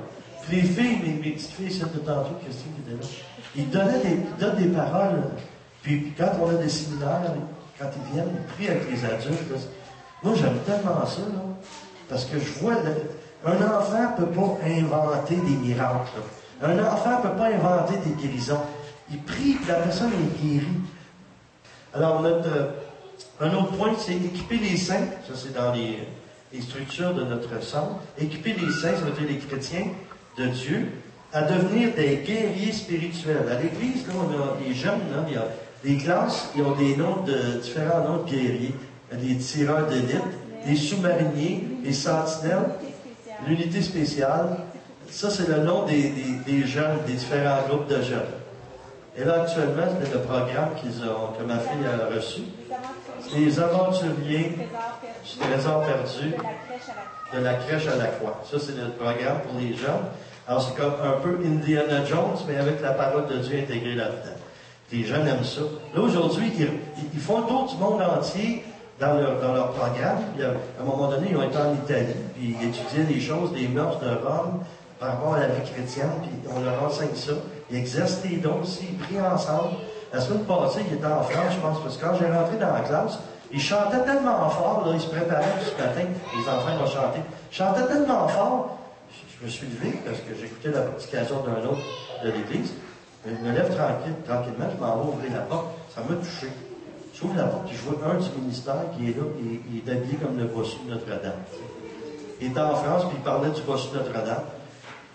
Puis les filles, mes petites filles, celles de tantôt, Christine qui était là, ils donnent des paroles. Puis quand on a des séminaires, quand ils viennent, ils prient avec les adultes. Là. Moi, j'aime tellement ça, là. Parce que je vois, un enfant ne peut pas inventer des miracles. Là. Un enfant ne peut pas inventer des guérisons. Il prie, puis la personne est guérie. Alors, un autre point, c'est équiper les saints. Ça, c'est dans les structures de notre centre. Équiper les saints, ça veut dire les chrétiens de Dieu, à devenir des guerriers spirituels. À l'Église, là, on a des jeunes, là, il y a des classes, ils ont des noms différents noms de guerriers. Il y a des tireurs d'élite, des sous-mariniers, des sentinelles, l'unité spéciale. Ça, c'est le nom des jeunes, des différents groupes de jeunes. Et là, actuellement, c'est le programme que ma fille a reçu. C'est les aventuriers du trésor perdu de la crèche à la croix. Ça, c'est le programme pour les jeunes. Alors, c'est comme un peu Indiana Jones, mais avec la parole de Dieu intégrée là-dedans. Les jeunes aiment ça. Là, aujourd'hui, ils font le tour du monde entier dans leur programme. Puis, à un moment donné, ils ont été en Italie, puis ils étudiaient les choses, les mœurs de Rome par rapport à la vie chrétienne, puis on leur enseigne ça. Ils exercent les dons aussi, ils prient ensemble. La semaine passée, ils étaient en France, je pense, parce que quand j'ai rentré dans la classe, ils chantaient tellement fort, là, ils se préparaient tout ce matin, les enfants vont chanter. Ils chantaient tellement fort, je me suis levé parce que j'écoutais la prédication d'un autre de l'église. Je me lève tranquillement, je m'en vais ouvrir la porte. Ça m'a touché. J'ouvre la porte et je vois un du ministère qui est là, et il est habillé comme le bossu de Notre-Dame. Il était en France, puis il parlait du bossu de Notre-Dame.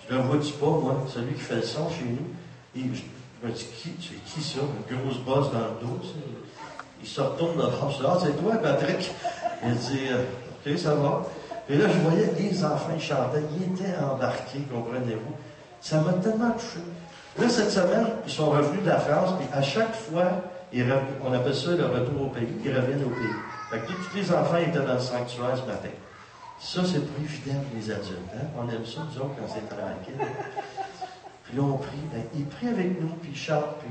Je le vois-tu pas, moi, celui qui fait le son chez nous. Et je me dis, c'est qui ça? Une grosse bosse dans le dos, ça. Il se retourne dans le bras. Je dis, ah, c'est toi, Patrick? Il dit, OK, ça va. Et là, je voyais les enfants, ils chantaient, ils étaient embarqués, comprenez-vous. Ça m'a tellement touché. Là, cette semaine, ils sont revenus de la France, puis à chaque fois, on appelle ça le retour au pays, ils reviennent au pays. Fait que tous les enfants étaient dans le sanctuaire ce matin. Ça, c'est plus fidèle que les adultes. Hein? On aime ça, nous autres, quand c'est tranquille. Puis là, on prie. Ben, ils prient avec nous, puis ils chantent, puis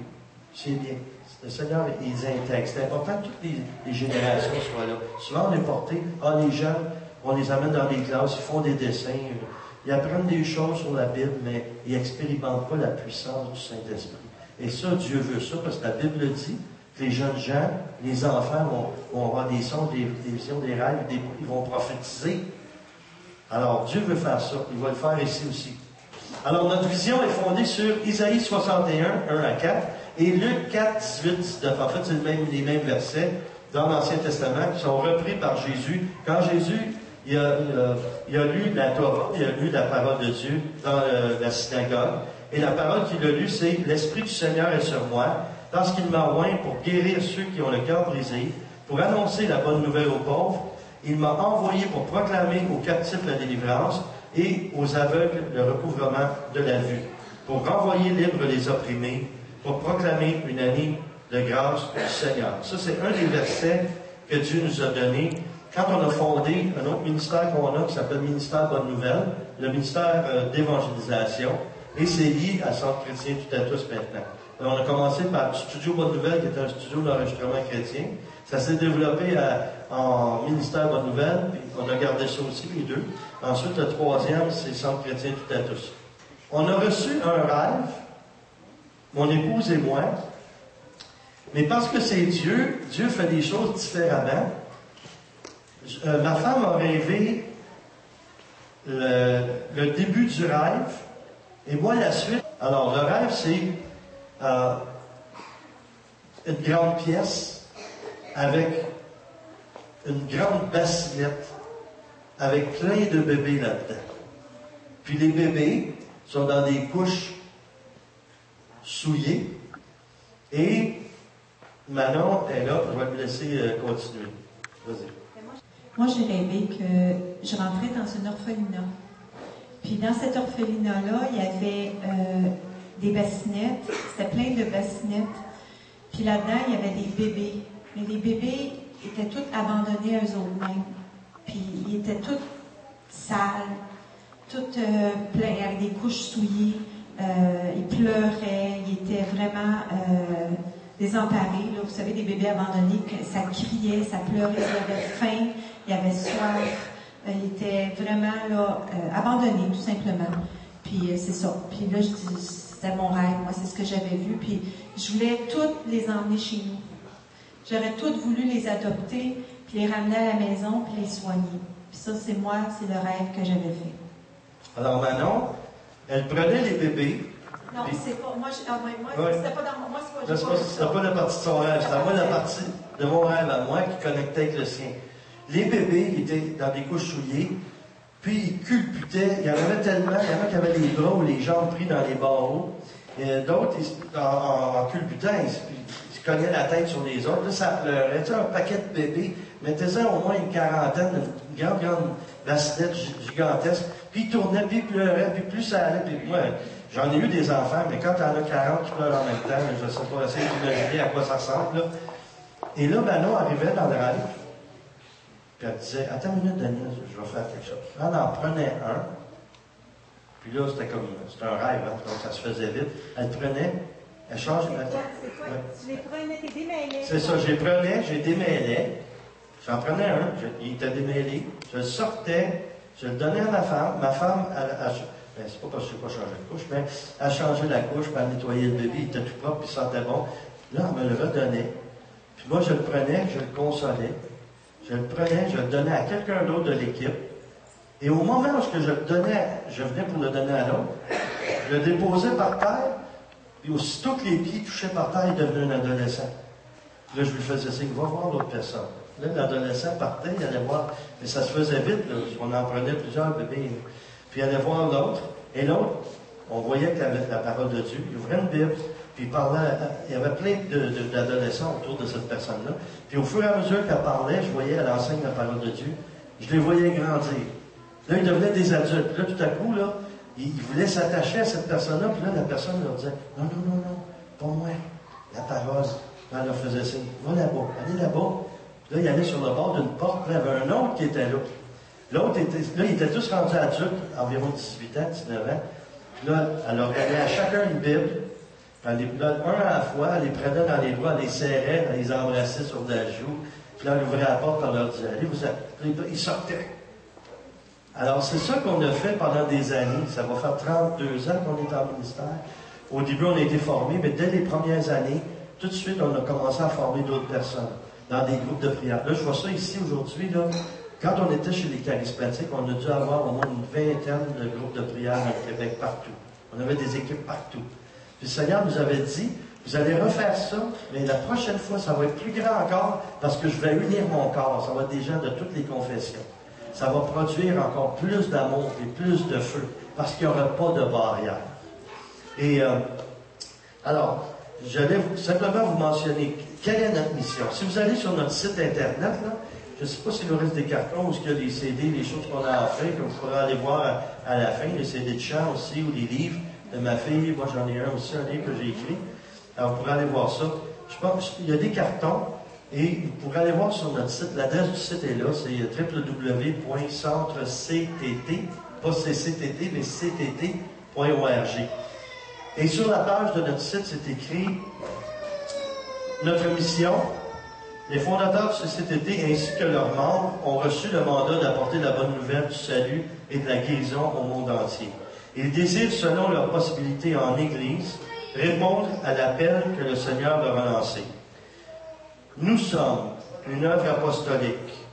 c'est bien. Le Seigneur, il les intègre. C'est important que toutes les générations soient là. Souvent, on est porté, les jeunes, on les amène dans les classes, ils font des dessins, ils apprennent des choses sur la Bible, mais ils n'expérimentent pas la puissance du Saint-Esprit. Et ça, Dieu veut ça, parce que la Bible dit que les jeunes gens, les enfants vont avoir des sons, des visions, des rêves, ils vont prophétiser. Alors, Dieu veut faire ça. Il va le faire ici aussi. Alors, notre vision est fondée sur Isaïe 61, 1 à 4, et Luc 4, 18, 19. En fait, c'est les mêmes versets dans l'Ancien Testament qui sont repris par Jésus. Quand Jésus il a lu la Torah, il a lu la parole de Dieu dans la synagogue, et la parole qu'il a lue, c'est « L'Esprit du Seigneur est sur moi, parce qu'il m'a oint pour guérir ceux qui ont le cœur brisé, pour annoncer la bonne nouvelle aux pauvres. Il m'a envoyé pour proclamer aux captifs la délivrance et aux aveugles le recouvrement de la vue, pour renvoyer libres les opprimés, pour proclamer une année de grâce du Seigneur. » Ça, c'est un des versets que Dieu nous a donné quand on a fondé un autre ministère qu'on a qui s'appelle Ministère Bonne Nouvelle, le ministère d'évangélisation, et c'est lié à Centre chrétien tout à tous maintenant. Alors, on a commencé par Studio Bonne Nouvelle, qui est un studio d'enregistrement chrétien. Ça s'est développé en ministère Bonne Nouvelle, puis on a gardé ça aussi, les deux. Ensuite, le troisième, c'est Centre chrétien tout à tous. On a reçu un rêve, mon épouse et moi, mais parce que c'est Dieu, Dieu fait des choses différemment. Ma femme a rêvé le début du rêve, et moi la suite. Alors, le rêve, c'est une grande pièce avec une grande bassinette avec plein de bébés là-dedans. Puis les bébés sont dans des couches souillées, et Manon est là, je vais me laisser continuer. Vas-y. moi, j'ai rêvé que je rentrais dans une orphelinat. Puis dans cette orphelinat-là, il y avait des bassinettes. C'était plein de bassinettes. Puis là-dedans, il y avait des bébés. Mais les bébés étaient tous abandonnés à eux-mêmes. Puis ils étaient tous sales, tous pleins, avec des couches souillées. Ils pleuraient, ils étaient vraiment désemparés. Là. Vous savez, des bébés abandonnés, ça criait, ça pleurait, ils avaient faim, ils avaient soif. Ils étaient vraiment là, abandonnés, tout simplement. Puis c'est ça. Puis là, c'était mon rêve. Moi, c'est ce que j'avais vu. Puis je voulais toutes les emmener chez nous. J'aurais toutes voulu les adopter, puis les ramener à la maison, puis les soigner. Puis ça, c'est moi, c'est le rêve que j'avais fait. Alors Manon, elle prenait les bébés. Non, puis... c'est pas... Moi, ouais. C'était pas dans moi, c'est pas... C'était pas la partie de son rêve, c'était à moi la partie de mon rêve à moi qui connectait avec le sien. Les bébés étaient dans des couches souillées, puis ils culbutaient. Il y en avait tellement, il y en a qui avaient les bras ou les jambes pris dans les barreaux. D'autres, en culbutant, ils se cognaient la tête sur les autres. Là, ça pleurait. Tu sais, un paquet de bébés, mettez-en au moins une quarantaine, une grande bassinette gigantesque. Puis ils tournaient, puis ils pleuraient, puis plus ça allait. Puis moi, j'en ai eu des enfants, mais quand t'en as 40 qui pleurent en même temps, je ne sais pas, essayer d'imaginer à quoi ça ressemble. Là. Et là, Manon arrivait dans le rêve. Puis elle disait, attends une minute, Daniel, je vais faire quelque chose. Elle en prenait un. Puis là, c'était un rêve, hein, donc ça se faisait vite. Elle prenait, elle changeait la tête. C'est quoi? Tu les prenais, t'es démêlé. C'est ça, j'ai démêlais. J'en prenais un, il était démêlé. Je le sortais, je le donnais à ma femme. Ma femme, c'est pas parce que je n'ai pas changé de couche, mais elle changeait la couche, puis elle nettoyait le bébé, il était tout propre, puis il sentait bon. Là, elle me le redonnait. Puis moi, je le prenais, je le consolais. Je le prenais, je le donnais à quelqu'un d'autre de l'équipe. Et au moment où je le donnais, je venais pour le donner à l'autre, je le déposais par terre, puis aussitôt que les pieds touchaient par terre, il devenait un adolescent. Là, je lui faisais signe, va voir l'autre personne. Là, l'adolescent partait, il allait voir, mais ça se faisait vite, là, on en prenait plusieurs bébés. Puis il allait voir l'autre, et l'autre, on voyait qu'il avait la parole de Dieu, il ouvrait une Bible, puis il parlait, il y avait plein d'adolescents autour de cette personne-là. Puis au fur et à mesure qu'elle parlait, je voyais, elle enseigne la parole de Dieu, je les voyais grandir. Là, ils devenaient des adultes. Puis là, tout à coup, là, ils voulaient s'attacher à cette personne-là, puis là, la personne leur disait, non, pas moi, la parole. Là, elle leur faisait signe, va là-bas, allez là-bas. Puis là, il allait sur le bord d'une porte, puis il y avait un autre qui était là. L'autre était, là, ils étaient tous rendus adultes, environ 18 ans, 19 ans. Puis là, elle leur donnait à chacun une Bible. Elle les donnait un à la fois, elle les prenait dans les bras, elle les serrait, elle les embrassait sur la joue. Puis là, elle ouvrait la porte, elle leur disait, allez, ils sortaient. Alors, c'est ça qu'on a fait pendant des années. Ça va faire 32 ans qu'on est en ministère. Au début, on a été formés, mais dès les premières années, tout de suite, on a commencé à former d'autres personnes dans des groupes de prière. Là, je vois ça ici aujourd'hui, là. Quand on était chez les charismatiques, on a dû avoir au moins une vingtaine de groupes de prière dans le Québec, partout. On avait des équipes partout. Puis le Seigneur nous avait dit, vous allez refaire ça, mais la prochaine fois, ça va être plus grand encore, parce que je vais unir mon corps. Ça va être des gens de toutes les confessions. Ça va produire encore plus d'amour et plus de feu, parce qu'il n'y aura pas de barrière. Et alors, j'allais simplement vous mentionner quelle est notre mission. Si vous allez sur notre site Internet, là, je ne sais pas s'il nous reste des cartons ou s'il y a des CD, des choses qu'on a offert, que vous pourrez aller voir à la fin, les CD de chant aussi, ou des livres de ma fille. Moi, j'en ai un aussi, un livre que j'ai écrit. Alors, vous pourrez aller voir ça. Je pense qu'il y a des cartons. Et vous pourrez aller voir sur notre site, l'adresse du site est là, c'est www.centrectt, pas CCTT, mais ctt.org. Et sur la page de notre site, c'est écrit notre mission. Les fondateurs du CCTT ainsi que leurs membres ont reçu le mandat d'apporter la bonne nouvelle du salut et de la guérison au monde entier. Ils désirent, selon leurs possibilités en Église, répondre à l'appel que le Seigneur leur a lancé. Nous sommes une œuvre apostolique.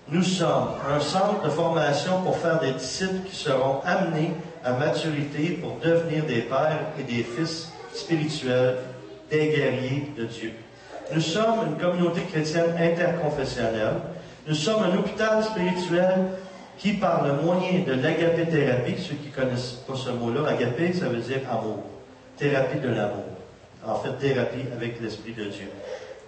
Nous sommes un centre de formation pour faire des disciples qui seront amenés à maturité pour devenir des pères et des fils spirituels, des guerriers de Dieu. Nous sommes une communauté chrétienne interconfessionnelle. Nous sommes un hôpital spirituel qui, par le moyen de l'agapé-thérapie, ceux qui ne connaissent pas ce mot-là, agapé, ça veut dire amour. Thérapie de l'amour. En fait, thérapie avec l'Esprit de Dieu.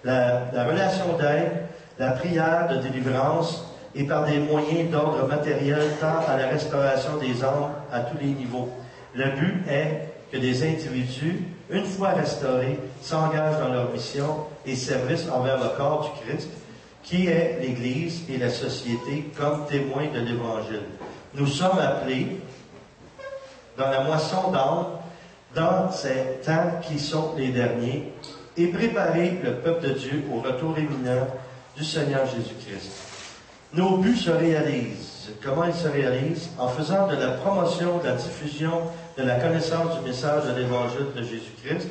La relation d'aide, la prière de délivrance et par des moyens d'ordre matériel tant à la restauration des âmes à tous les niveaux. Le but est que des individus, une fois restaurés, s'engagent dans leur mission et service envers le corps du Christ, qui est l'Église et la société comme témoins de l'Évangile. Nous sommes appelés dans la moisson d'âmes, dans ces temps qui sont les derniers, et préparer le peuple de Dieu au retour imminent du Seigneur Jésus-Christ. Nos buts se réalisent. Comment ils se réalisent? En faisant de la promotion, de la diffusion, de la connaissance du message de l'Évangile de Jésus-Christ,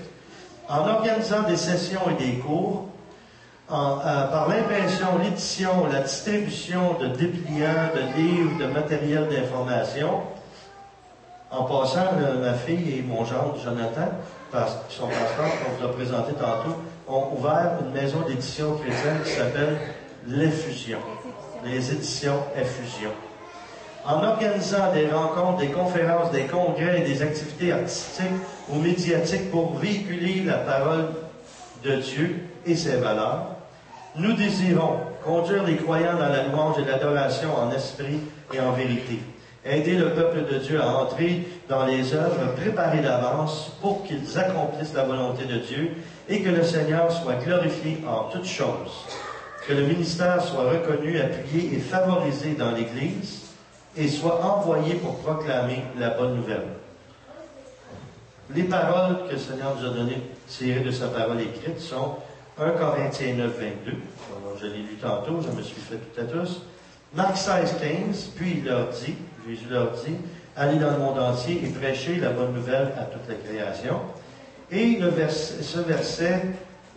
en organisant des sessions et des cours, par l'impression, l'édition, la distribution de dépliants, de livres, de matériel d'information. En passant, ma fille et mon gendre Jonathan, qui sont pasteurs, qu'on vous a présenté tantôt, ont ouvert une maison d'édition chrétienne qui s'appelle l'Effusion. Les éditions Effusion. En organisant des rencontres, des conférences, des congrès et des activités artistiques ou médiatiques pour véhiculer la parole de Dieu et ses valeurs, nous désirons conduire les croyants dans la louange et l'adoration en esprit et en vérité. Aider le peuple de Dieu à entrer dans les œuvres préparées d'avance pour qu'ils accomplissent la volonté de Dieu et que le Seigneur soit glorifié en toutes choses. Que le ministère soit reconnu, appuyé et favorisé dans l'Église et soit envoyé pour proclamer la bonne nouvelle. Les paroles que le Seigneur nous a données, tirées de sa parole écrite, sont 1 Corinthiens 9, 22. Alors, je l'ai lu tantôt, je me suis fait tout à tous. Marc 16, 15, puis Jésus leur dit, allez dans le monde entier et prêchez la bonne nouvelle à toute la création. Et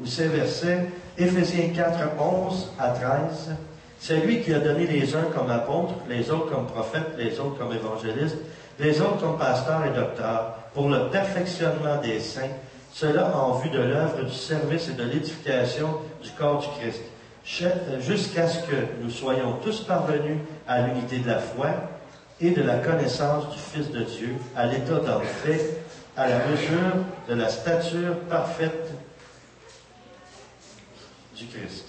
ces versets, Éphésiens 4, 11 à 13, c'est lui qui a donné les uns comme apôtres, les autres comme prophètes, les autres comme évangélistes, les autres comme pasteurs et docteurs, pour le perfectionnement des saints, cela en vue de l'œuvre du service et de l'édification du corps du Christ, jusqu'à ce que nous soyons tous parvenus à l'unité de la foi et de la connaissance du Fils de Dieu, à l'état d'entrée, à la mesure de la stature parfaite du Christ.